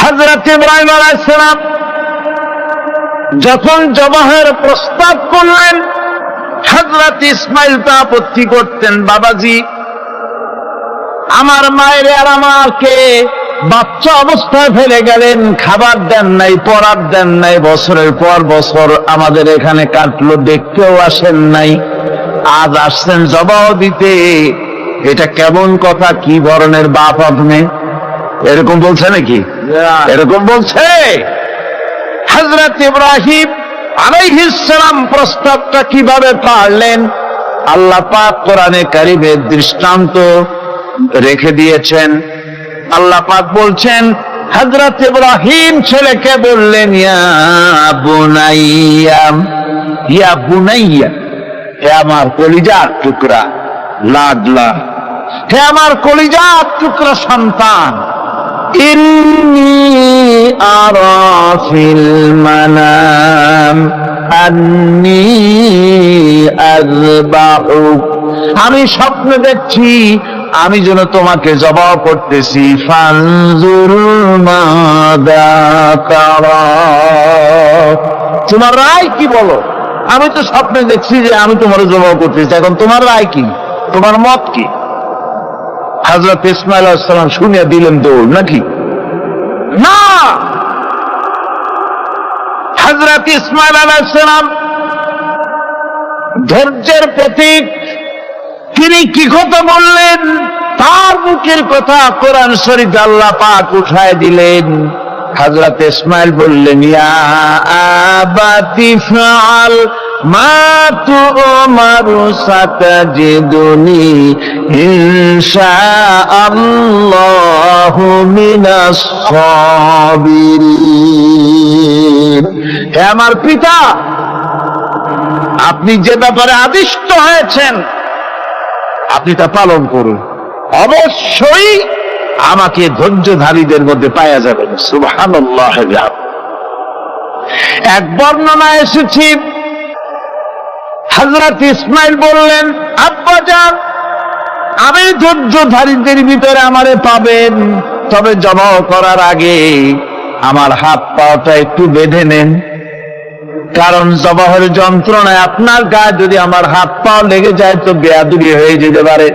হযরত ইব্রাহিম আলাইহিস সালাম যখন জবাহের প্রস্তাব করলেন, হযরত ইসমাইল তা আপত্তি করতেন, বাবাজি, আমার মায়ের আর আমাকে বাচ্চা অবস্থায় ফেলে গেলেন, খাবার দেন নাই, পরার দেন নাই, বছরের পর বছর আমাদের এখানে কাটলো, দেখতেও আসেন নাই, আজ আসছেন জবাব দিতে। এটা কেমন কথা? কি ধরনের বাপ আপনি? এরকম বলছে নাকি? এরকম বলছে। হযরত ইব্রাহিম আলাইহিস সালাম প্রস্তাবটা কিভাবে পারলেন? আল্লাহ পাক কোরআনে কারিমে দৃষ্টান্ত রেখে দিয়েছেন। আল্লাহ পাক বলছেন, হযরত ইব্রাহিম ছেলেকে বললেন, ইয়া বুনাইয়া, হে আমার কলিজার টুকরা, লাডলা, হে আমার কলিজার টুকরা সন্তান, ইন্নী আরা ফিল মানাম আন্নী আযবাহুক, আমি স্বপ্নে দেখছি আমি যেন তোমাকে জবাহ করতেছি। ফানজুর মাযা তারা, তোমার রায় কি বলো? আমি তো স্বপ্নে দেখছি যে আমি তোমার জবাহ করতেছি, এখন তোমার রায় কি? তোমার মত কি? হযরত ইসমাঈল আলাইহিস সালাম শুনিয়া দিলেন দৌড়, নাকি না? হযরত ইসমাঈল আলাইহিস সালাম ধৈর্যের প্রতীক। তিনি কি কথা বললেন? তার মুখের কথা কোরআন শরীফে আল্লাহ পাক উঠায় দিলেন। হযরত ইসমাঈল বললেন, ইয়া আবাতি ফাআল মা তু'মারু সাতাজিদুনি ইনশাআল্লাহু মিনাস সাবিরিন। হে আমার পিতা, আপনি যে ব্যাপারে আদিষ্ট হয়েছেন আপনি তা পালন করুন, অবশ্যই আমাকে ধৈর্যধারীদের মধ্যে পাওয়া যাবে। সুবহানাল্লাহ। এক বর্ণনা এসেছে, হযরত ইসমাঈল বললেন, আব্বাজান, আমি ধৈর্যধারীদের ভিতরে আমারে পাবেন, তবে জবাহ করার আগে আমার হাত পাটা একটু বেঁধে নেন, কারণ জবাহের যন্ত্রণায় আপনার গায়ে যদি আমার হাত পা লেগে যায় তো বেয়াদবি হয়ে যেতে পারে।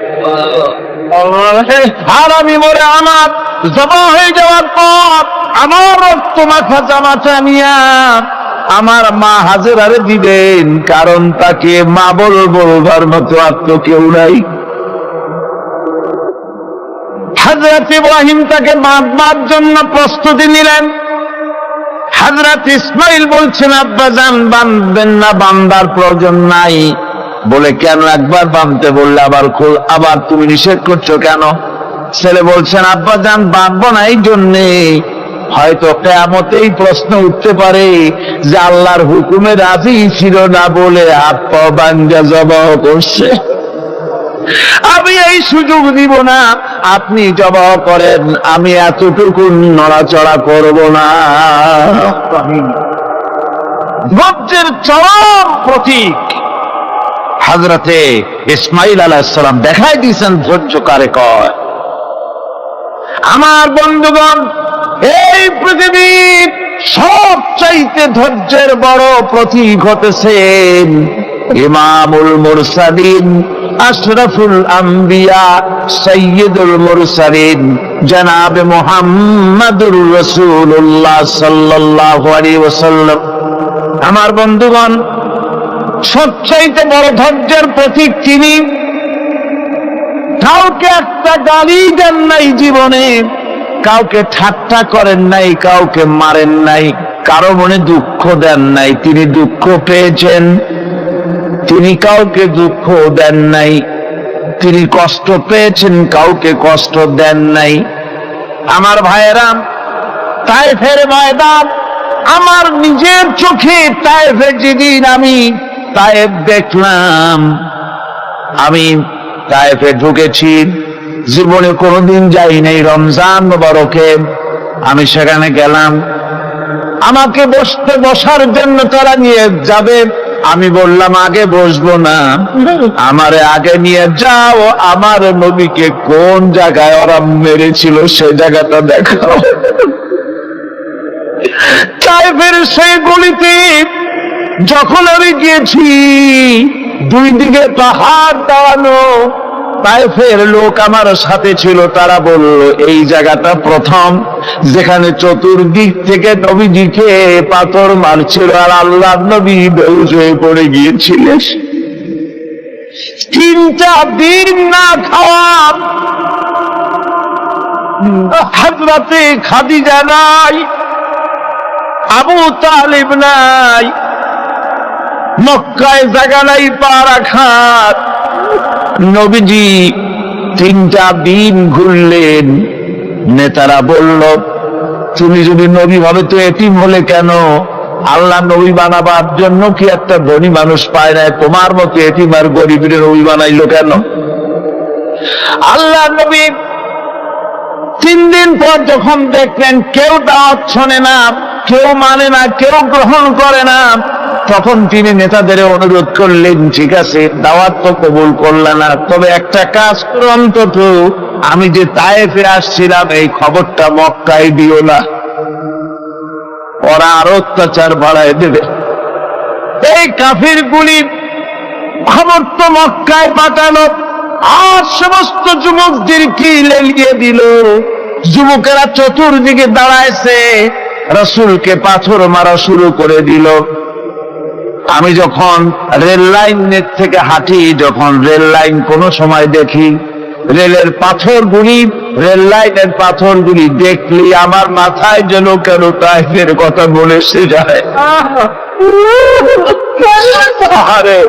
আর আমি মরে আমার জবা হয়ে যাওয়ার পর আমার রক্ত মাখা জামাটা নিয়া আমার মা হাজেরারে দিবেন, কারণ তাকে মা বলবার মতো আর তো কেউ নাই। হযরত ইব্রাহিম তাকে মারবার জন্য প্রস্তুতি নিলেন। হযরত ইসমাইল বলছেন, আব্বা জান বাঁধবেন না, বান্দার প্রয়োজন নাই। বলে কেন? একবার বাঁধতে বললে আবার তুমি নিষেধ করছো কেন? ছেলে বলছেন, আব্বা জান বাঁধবো না এই জন্যে, হয়তো কিয়ামতেই প্রশ্ন উঠতে পারে যে আল্লাহর হুকুমে রাজি ছিল না বলে হাত পা বাঙ্গা জবাব করছে। আমি এই সুযোগ দিব না, আপনি জবাব করেন, আমি এতটুকু নড়াচড়া করব না। ধৈর্যের চরম প্রতীক হযরতে ইসমাইল আলাইহিস সালাম দেখাই দিয়েছেন ধৈর্য কারে কয়। আমার বন্ধুগণ, এই পৃথিবীর সবচাইতে ধৈর্যের বড় প্রতীক হতেছেন ইমামুল মুরসালিন, আশরাফুল আম্বিয়া, সাইয়্যিদুল মুরসালিন জনাবে মুহাম্মাদুর রাসূলুল্লাহ সাল্লাল্লাহু আলাইহি ওয়াসাল্লাম। আমার বন্ধুগণ, সবচাইতে বড় ধৈর্যের প্রতীক তিনি। কাউকে একটা গালি দেন নাই জীবনে, কাউকে ঠাট্টা করেন নাই, কাউকে মারেন নাই, কারো মনে দুঃখ দেন নাই। তিনি দুঃখ পেয়েছেন, তিনি কাউকে দুঃখ দেন নাই। তিনি কষ্ট পেয়েছেন, কাউকে কষ্ট দেন নাই। আমার ভাইয়েরা, তায়েফের ময়দান, আমার নিজের চোখে তায়েফে যেদিন আমি তায়েফ দেখলাম, আমি তায়েফে ঢুকেছি, জীবনে কোনোদিন যাই নাই। রমজান মোবারকে আমি সেখানে গেলাম, আমাকে বসার জন্য তারা নিয়ে যাবে। আমি বললাম আগে বসবো না, আমারে আগে নিয়ে যাও, আমার নবীকে কোন জায়গায় ওরা মেরেছিল সেই জায়গাটা দেখাও। তায়েফের সেই গলিতে যখন আমি গিয়েছি, দুই দিকে পাহাড় দাঁড়ানো। তায়েফের লোক আমার সাথে ছিল, তারা বলল এই জায়গাটা প্রথম যেখানে চতুর্দিক থেকে নবীজিকে পাথর মারছিল আর আল্লাহর নবী বেহুশ হয়ে পড়ে গিয়েছিলেন। 3টা দিন না খাওয়া, হযরতে খাদিজা নাই, আবু তালিব নাই, মক্কায় জায়গা নাই পা রাখার। নবীজি 3টা দিন ঘুরলেন। নেতারা বলল, তুমি যদি নবী ভাবে তো এতিম হলে কেন? আল্লাহ নবী বানাবার জন্য কি একটা ধনী মানুষ পায় না? তোমার মতো এতিম আর গরিবের নবী বানাইলো কেন? আল্লাহ নবী 3 দিন পর যখন দেখলেন কেউ দাওয়াত শোনে না, কেউ মানে না, কেউ গ্রহণ করে না, তখন তিনি নেতাদের অনুরোধ করলেন, ঠিক আছে দাওয়াত তো কবুল করলে না, তবে একটা কাজ করো, অন্তত আমি যে তায়েফে আসছিলাম এই খবরটা মক্কায় দিও না, ওরা আরো অত্যাচার বাড়ায় দেবে। এই কাফিরগুলি খবর তো মক্কায় পাঠালো, আর সমস্ত যুবকদেরকে লেলিয়ে দিল। যুবকেরা চতুর্দিকে দাঁড়াইছে, রাসূলকে পাথর মারা শুরু করে দিল। আমি যখন রেল লাইনের থেকে হাঁটি, যখন রেল লাইন কোনো সময় দেখি, রেলের পাথরগুলি, রেল লাইনের পাথরগুলি দেখলি আমার মাথায় যেন কেন তায়েফের কথা বলে সে যায়। আরে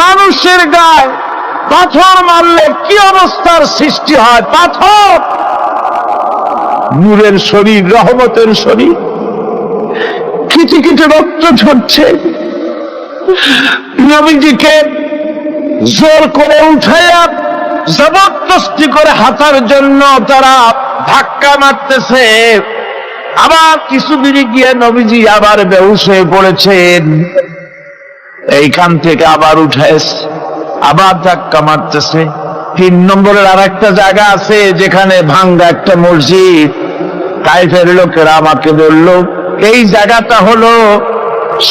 মানুষের গায়ে পাথর মারলে কি অবস্থার সৃষ্টি হয়? পাথর নূরের শরীর, রহমতের শরীর, কিচি কিচি রক্ত ঝরছে। নবীজিকে জোর করে উঠাইয়া জবরদস্তি করে হাঁটার জন্য তারা ধাক্কা মারতেছে। আবার কিছুদিন গিয়ে নবীজি আবার বেহুশ হয়ে পড়েছেন, এইখান থেকে আবার উঠাইছে, আবার ধাক্কা মারতেছে। 3 নম্বরের আর একটা জায়গা আছে যেখানে ভাঙ্গা একটা মসজিদ। তায়েফের লোকেরা আমাকে বলল এই জায়গাটা হলো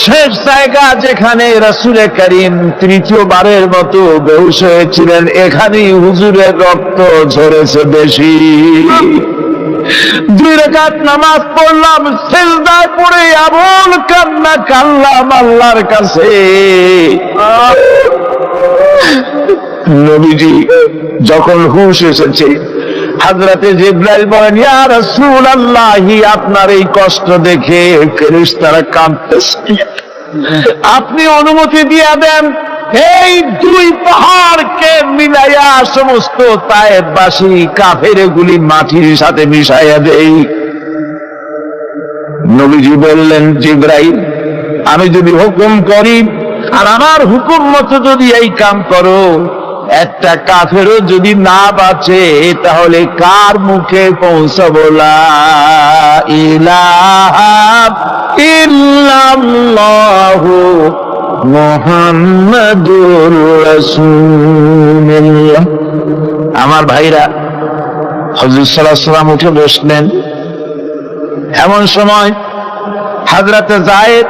শেষ জায়গা যেখানে রাসূল করিম তৃতীয়বারের মতো বেহুশ হয়েছিলেন, এখানেই হুজুরের রক্ত ঝরেছে বেশি। 2 রাকাত নামাজ পড়লাম, সিজদায় পড়ে এমন কান্না কাঁদলাম আল্লাহর কাছে। নবীজি যখন হুঁশ এসেছে, হযরতে জিবরাইল বলেন, ইয়া রাসূলুল্লাহ, আপনার এই কষ্ট দেখে ফেরেশতারা কাঁদতেছে, আপনি অনুমতি দিয়ে দেন এই 2 পাহাড়কে মিলাইয়া সমস্ত তায়েফবাসী কাফেরগুলি মাটির সাথে মিশাইয়া দেই। নবীজি বললেন, জিবরাইল, আমি যদি হুকুম করি আর আমার হুকুম মতো যদি এই কাম করো, একটা কাফেরও যদি না বাঁচে, তাহলে কার মুখে পৌঁছাবো লা ইলাহা ইল্লাল্লাহু মুহাম্মাদুর রাসূলুল্লাহ। আমার ভাইরা, হুজুর সাল্লাল্লাহু আলাইহি ওয়াসাল্লাম উঠে বসলেন। এমন সময় হযরতে যায়েদ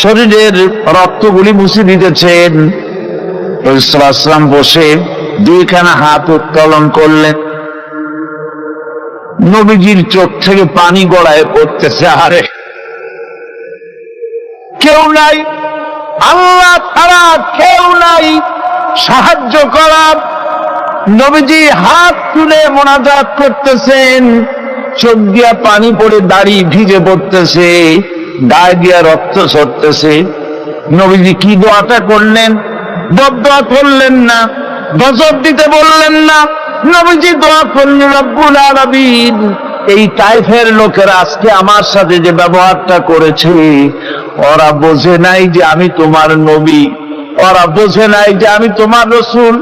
শরীরের রক্তগুলি মুছে দিতেছেন। রাসূল সাল্লাল্লাহু আলাইহি ওয়াসাল্লাম বসে 2খানা হাত উত্তোলন করলেন। নবীজির চোখ থেকে পানি গড়ায় পড়তেছে। আরে কেউ নাই, আল্লাহ ছাড়া কেউ নাই সাহায্য করার। নবীজি হাত তুলে মোনাজাত করতেছেন, চোখ দিয়া পানি পড়ে দাড়ি ভিজে পড়তেছে, গায়ে দিয়া রক্ত ঝরতেছে। নবীজি কি দোয়াটা করলেন? বদদোয়া করলেন না, গজব দিতে বললেন না। নবীজি দোয়া করলেন, রব্বুল আলামিন, এই তায়েফের লোকেরা আজকে আমার সাথে যে ব্যবহারটা করেছে, ওরা বোঝে নাই যে আমি তোমার নবী, ওরা বোঝে নাই যে আমি তোমার রাসূল।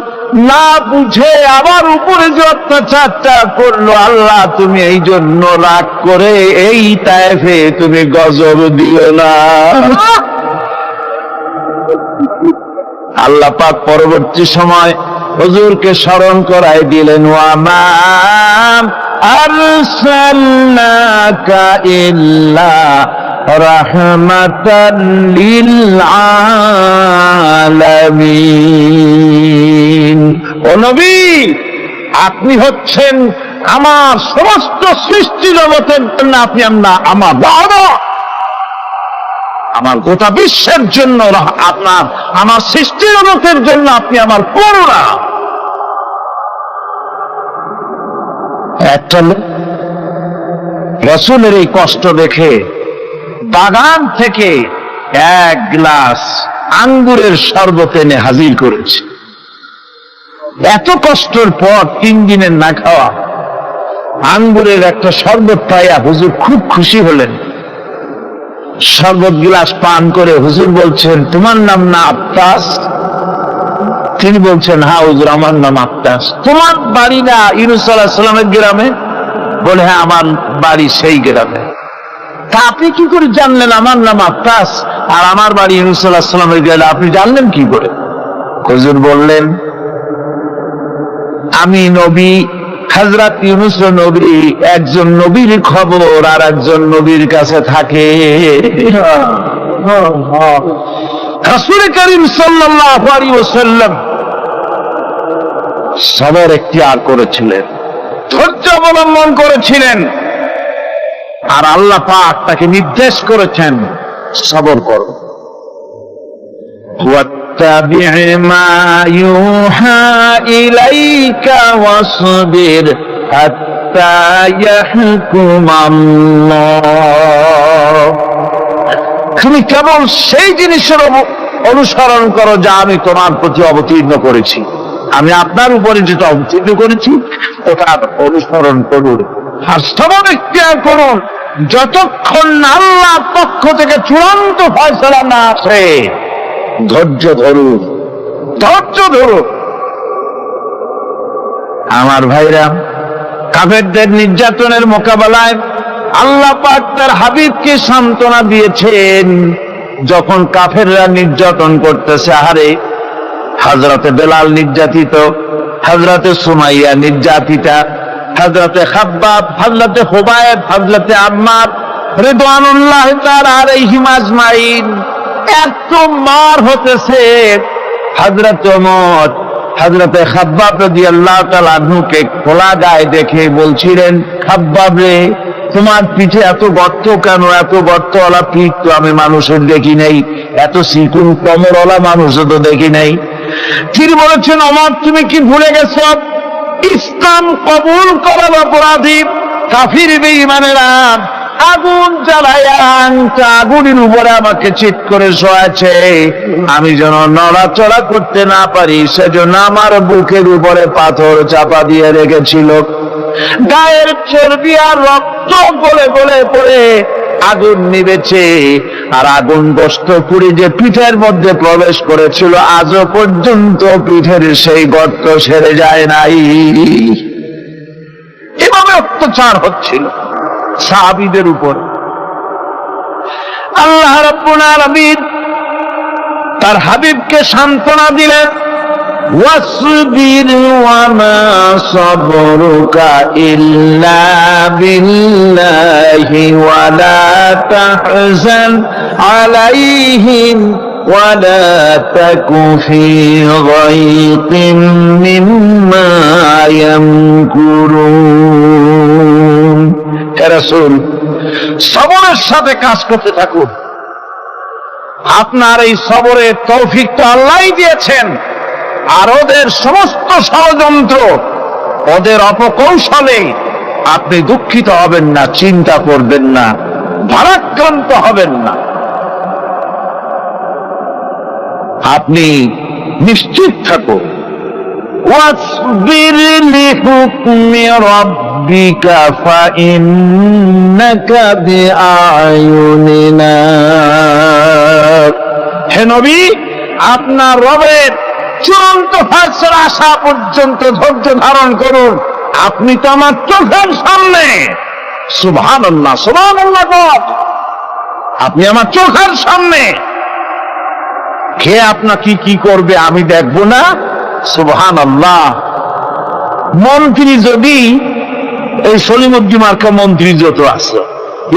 না বুঝে আমার উপরে যে অত্যাচারটা করলো, আল্লাহ তুমি এই জন্য রাগ করে এই তায়েফে তুমি গজব দিও না। আল্লাহ পাক পরবর্তী সময় হুজুরকে স্মরণ করাই দিলেন, ওয়া মা আরসালনাকা ইল্লা রাহমাতাল লিল আলামিন। ও নবী, আপনি হচ্ছেন আমার সমস্ত সৃষ্টি জগতের জন্য আপনি আমার বাবা, আমার গোটা বিশ্বের জন্য আপনার, আমার সৃষ্টি জগতের জন্য আপনি আমার করুণা। একটা লোক রাসূলের এই কষ্ট দেখে বাগান থেকে 1 গ্লাস আঙ্গুরের শরবত এনে হাজির করেছে। এত কষ্টের পর 3 দিনের না খাওয়া আঙ্গুরের একটা শরবত পাইয়া হুজুর খুব খুশি হলেন। শরবত গ্লাস পান করে হুজুর বলছেন, তোমার নাম না আব্বাস? তিনি বলছেন, হ্যাঁ হুজুর, আমার নাম আব্বাস। তোমার বাড়ি না ইউনূস আলাইহিস সালামের গ্রামে? বলে, হ্যাঁ, আমার বাড়ি সেই গ্রামে। তা আপনি কি করে জানলেন আমার নাম আব্বাস আর আমার বাড়ি ইউনূস আলাইহিস সালামের গ্রামে? আপনি জানলেন কি করে? হুজুর বললেন, আমি নবী, হযরত ইউনূস নবী, একজন নবীর খবর আর একজন নবীর কাছে থাকে। রাসূল করিম সাল্লাল্লাহু আলাইহি ওয়াসাল্লাম সবর ইখতিয়ার করেছিলেন, ধৈর্য অবলম্বন করেছিলেন, আর আল্লাহ পাক তাকে নির্দেশ করেছেন, সবর করো। واتبع ما يوحى إليك واصبر حتى يحكم الله। তুমি কেবল সেই জিনিসের অনুসরণ করো যা আমি তোমার প্রতি অবতীর্ণ করেছি। আমি আপনার উপরে যেটা অবতীর্ণ করেছি ওটার অনুসরণ করুন, আর সবর ইখতিয়ার করুন যতক্ষণ না আল্লাহর পক্ষ থেকে চূড়ান্ত ফয়সালা না আসে। ধৈর্য ধরুন, ধৈর্য ধরুন। আমার ভাইরা, কাফেরদের নির্যাতনের মোকাবেলায় আল্লাহ পাক তার হাবিবকে সান্ত্বনা দিয়েছেন। যখন কাফেররা নির্যাতন করতেছে, আহারে, হযরতে বেলাল নির্যাতিত, হযরতে সুমাইয়া নির্যাতিতা, হযরতে খাব্বাব, হযরতে হুবায়ব, হযরতে আম্মার, রিদওয়ানুল্লাহ তাআলা আলাইহিম আজমাইন এত মার হতেছে, হযরত ওমর হযরতে খাব্বাব রাদিয়াল্লাহু তাআলা আনহুকে খোলা গায়ে দেখে বলছিলেন, খাব্বাব রে, তোমার পিঠে এত গর্ত কেন? এত গর্তওয়ালা পিঠ তো আমি মানুষের দেখি নাই, এত চিকুন কোমরওয়ালা মানুষও তো দেখি নাই। তিনি বলেছেন, ওমর তুমি কি ভুলে গেছো? ইসলাম কবুল করার অপরাধী কাফির বেঈমানেরা আগুন জ্বালায়া আগুনের উপরে আমাকে চিৎ করে শোয়াছে, আমি যেন নড়াচড়া করতে না পারি সেজন্য আমার বুকের উপরে পাথর চাপা দিয়ে রেখেছিল। গায়ের চর্বি আর রক্ত গলে গলে পড়ে আগুন নিবেছে, আর আগুন গোস্ত পুড়ে যে পিঠের মধ্যে প্রবেশ করেছিল আজও পর্যন্ত পিঠের সেই গর্ত সেরে যায় নাই। এভাবে অত্যাচার হচ্ছিল সাহাবীদের উপর। আল্লাহ রাব্বুল আলামিন তার হাবিবকে সান্ত্বনা দিলেন, ওয়াসবির ওয়া মা সাবরুকা ইল্লা বিল্লাহি ওয়া লা তাহজান আলাইহিম ওয়া লা তাকু ফি গায়তিন মিম্মা ইয়ামকুরুন। হে রাসূল, সবরের সাথে কাজ করতে থাকুন। আপনার এই সবরের তৌফিক তো আল্লাহই দিয়েছেন, আর ওদের সমস্ত ষড়যন্ত্র, ওদের অপকৌশলে আপনি দুঃখিত হবেন না, চিন্তা করবেন না, ভারাক্রান্ত হবেন না। আপনি নিশ্চিত থাকুন। ওয়াসবির লিহুকমি রাব্বিকা ফাইন্নাকা বিআয়ুনিনা। হে নবী, আপনার রবের চূড়ান্ত ফয়সালা আসা পর্যন্ত ধৈর্য ধারণ করুন। আপনি তো আমার চোখের সামনে। সুবহানাল্লাহ, সুবহানাল্লাহ। আপনি আমার চোখের সামনে। কে আপনাকে কি করবে আমি দেখবো না? সুবহানাল্লাহ। মন্ত্রী যদি, এই সলিমুদ্দিন মার্কা মন্ত্রী যত আছে,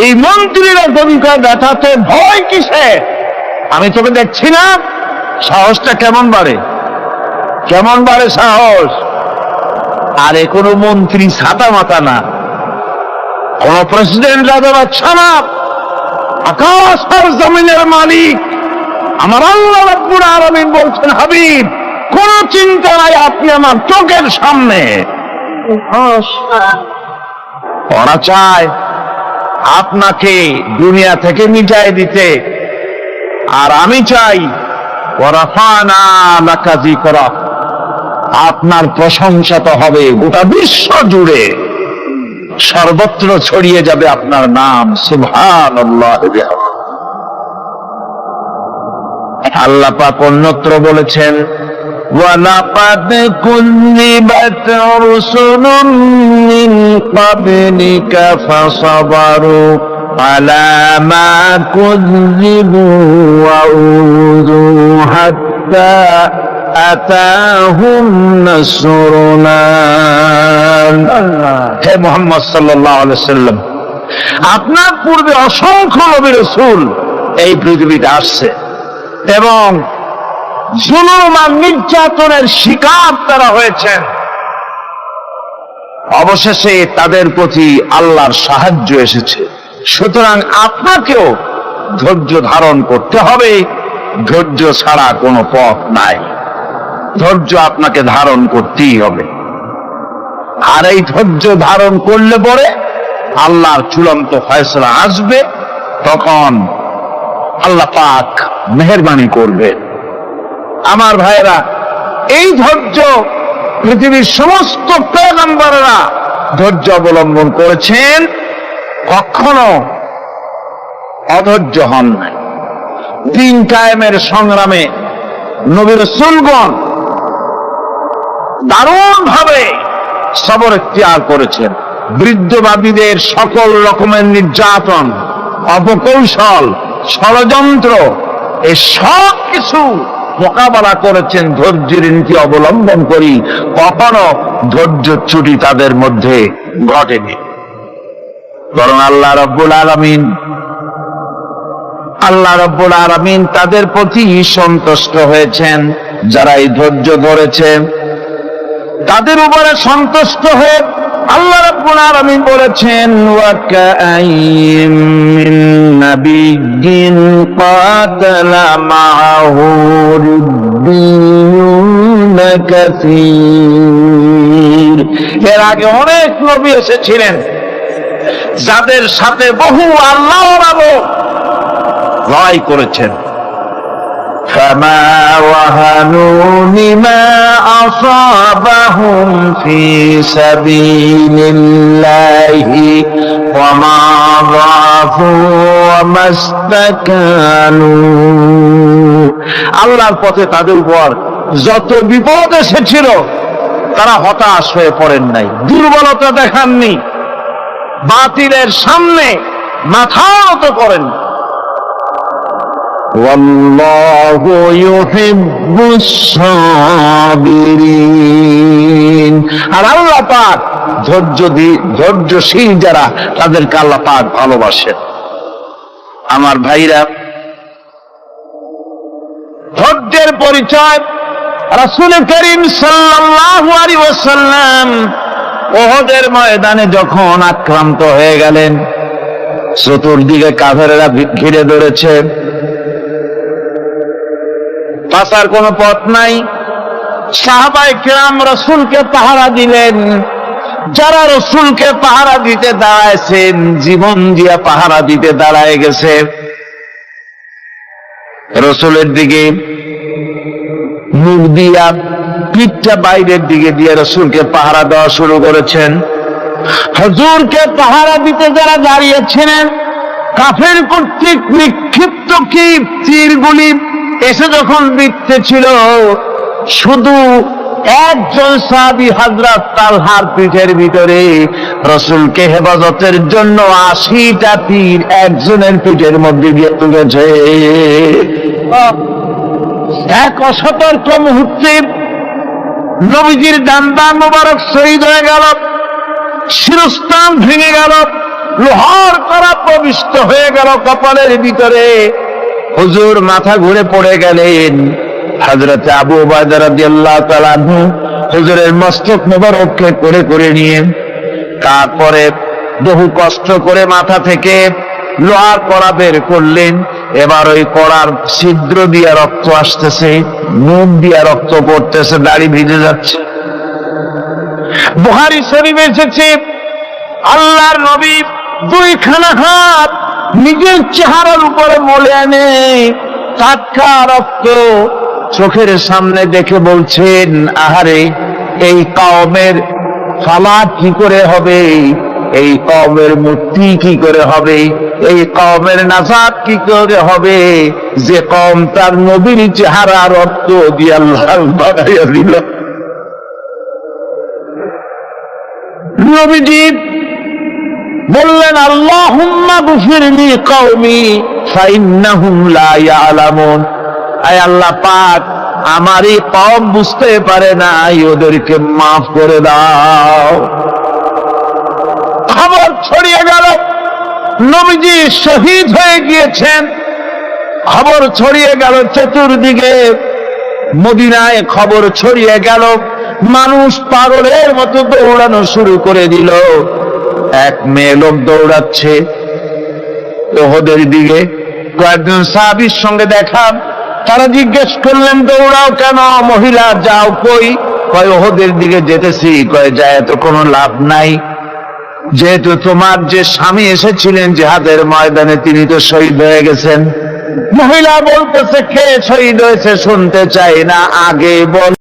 এই মন্ত্রীরা যদি দেখাতে ভয় কিসে? আমি তোকে দেখছি না? সাহসটা কেমন বাড়ে, কেমন বাড়ে সাহস। আরে কোন মন্ত্রী ছাতা মাতা না, কোন প্রেসিডেন্ট রাজা বাদশা না, আকাশ আর জমিনের মালিক আমার আল্লাহ রাব্বুল আলামিন বলছেন, হাবিব কোন চিন্তা নাই, আপনি আমার চোখের সামনে। ওরা চায় আপনাকে দুনিয়া থেকে মিটাই দিতে, আর আমি চাই ওয়ারাফানা লাকা যিকরাক, আপনার প্রশংসা তো হবে গোটা বিশ্ব জুড়ে, সর্বত্র ছড়িয়ে যাবে আপনার নাম। সুবহানাল্লাহ। আল্লাহ পাক অন্যত্র বলেছেন, ওয়ালাকাদ কুযযিবাত রুসুলুম মিন ক্বাবলিকা ফাসাবারু আলা মা কুযযিবু ওয়া উযু হাত্তা আতাহুম নাসরুনা। হে মুহাম্মদ সাল্লাল্লাহু আলাইহি ওয়াসাল্লাম, আপনার পূর্বে অসংখ্য নবী রাসূল এই পৃথিবীতে আসছে এবং জুলুম আর নির্যাতনের শিকার তারা হয়েছেন। অবশেষে তাদের প্রতি আল্লাহর সাহায্য এসেছে। সুতরাং আপনাকেও ধৈর্য ধারণ করতে হবে। ধৈর্য ছাড়া কোনো পথ নাই। ধৈর্য আপনাকে ধারণ করতেই হবে। আর এই ধৈর্য ধারণ করলে পরে আল্লাহর চূড়ান্ত ফয়সালা আসবে, তখন আল্লাহ পাক মেহেরবানি করবেন। আমার ভাইরা, এই ধৈর্য পৃথিবীর সমস্ত পয়গম্বররা ধৈর্য অবলম্বন করেছেন, কখনো অধৈর্য হন নাই। দ্বীন কায়েমের সংগ্রামে নবী রাসূলগণ দারুণ ভাবে সবর ইখতিয়ার করেছেন। বৃদ্ধবাদীদের সকল রকমের নির্যাতন, অপকৌশল, ষড়যন্ত্র, এই সব কিছু মোকাবেলা করেছেন ধৈর্যের নীতি অবলম্বন করি। কখনো ধৈর্য ত্রুটি তাদের মধ্যে ঘটেনি। বরং আল্লাহ রাব্বুল আলামিন তাদের প্রতি সন্তুষ্ট হয়েছেন। যারা এই ধৈর্য ধরেছে তাদের উপরে সন্তুষ্ট হয়ে আল্লাহ রাব্বুল আলামিন বলেছেন, ওয়া কাআইয়িম মিন নাবিয়্যিন কাতালা মাআহু রিব্বিয়ুনা কাসীর। এর আগে অনেক নবী এসেছিলেন যাদের সাথে বহু আল্লাহর লড়াই করেছেন। فما وهنوا لما أصابهم في سبيل الله وما ضعفوا وما استكانوا। আল্লাহর পথে তাদের উপর যত বিপদ এসেছিল তারা হতাশ হয়ে পড়েন নাই, দুর্বলতা দেখাননি, বাতিলের সামনে মাথা নত করেন। ওয়াল্লাহু ইউহিব্বুস সাবিরিন। আর আল্লাহ পাক ধৈর্যশীল যারা তাদেরকে আল্লাহ পাক ভালোবাসেন। আমার ভাইরা, ধৈর্যের পরিচয় রাসূল করিম সাল্লাল্লাহু আলাইহি ওয়াসাল্লাম উহুদের ময়দানে যখন আক্রান্ত হয়ে গেলেন, চতুর্দিকে কাফেররা ঘিরে ধরেছে, বাঁচার কোন পথ নাই। সাহাবায়ে কেরাম রাসূলকে পাহারা দিলেন। যারা রাসূলকে পাহারা দিতে দাঁড়াইছেন, জীবন দিয়া পাহারা দিতে দাঁড়ায় গেছে। রাসূলের দিকে মুখ দিয়া, পিঠটা বাইরের দিকে দিয়ে রাসূলকে পাহারা দেওয়া শুরু করেছেন। হুজুরকে পাহারা দিতে যারা দাঁড়িয়েছিলেন, কাফের কর্তৃক নিক্ষিপ্ত কি তীরগুলি এসে যখন বিঁধতেছিল, শুধু একজন সাহাবী হযরত তালহার পিঠের ভিতরে রাসূলকে হেফাজতের জন্য 80টা তীর একজনের পিঠের মধ্যে দিয়ে ঢুকেছে। এক অসতর্ক মুহূর্তে নবীজির ডান্ডা মোবারক শহীদ হয়ে গেল, শিরস্থান ভেঙে গেল, লোহার কড়া প্রবিষ্ট হয়ে গেল কপালের ভিতরে। হুজুর মাথা ঘুরে পড়ে গেলেন। হযরত আবু উবাইদা রাদিয়াল্লাহু তাআলা আনহু হুজুরের মস্তক মোবারককে করে করে নিয়ে তারপরে বহু কষ্ট করে মাথা থেকে লোহার কড়া বের করলেন। এবার ওই কড়ার ছিদ্র দিয়ে রক্ত আসতেছে, মুখ দিয়ে রক্ত পড়তেছে, দাড়ি ভিজে যাচ্ছে। বুখারী শরীফে এসেছে, আল্লাহর নবী দুইখানা হাত নিজের চেহারার উপরে মলে আনে, টাটকা রক্ত চোখের সামনে দেখে বলছেন, আহারে, এই কওমের ফালাত কি করে হবে, এই কওমের মুক্তি কি করে হবে, এই কওমের নাজাত কি করে হবে, যে কওম তার নবীর চেহারা রক্ত দিয়ে আল্লাহ বানাইয়া দিল। নবীজি বললেন, আল্লাহুম্মা গফিরলি কওমি ফাইন্নাহুম লা ইয়ালামুন। আয় আল্লাহ পাক, আমার এই কওম বুঝতে পারে না, ওদেরকে মাফ করে দাও। খবর ছড়িয়ে গেল নবীজি শহীদ হয়ে গিয়েছেন। খবর ছড়িয়ে গেল চতুর্দিকে, মদিনায় খবর ছড়িয়ে গেল। মানুষ পাগলের মতো দৌড়ানো শুরু করে দিল। এক মেয়ে লোক দৌড়াচ্ছে উহুদের দিকে। কয়েকজন সাহাবীর সঙ্গে দেখা, তারা জিজ্ঞেস করলেন, দৌড়াও কেন মহিলা, যাও কই? কয় উহুদের দিকে যেতেছি। কয় যায় তো কোনো লাভ নাই, যেহেতু তোমার যে স্বামী এসেছিলেন জিহাদের ময়দানে তিনি তো শহীদ হয়ে গেছেন। মহিলা বলতেছে, কে শহীদ হয়েছে শুনতে চাই না, আগে বল।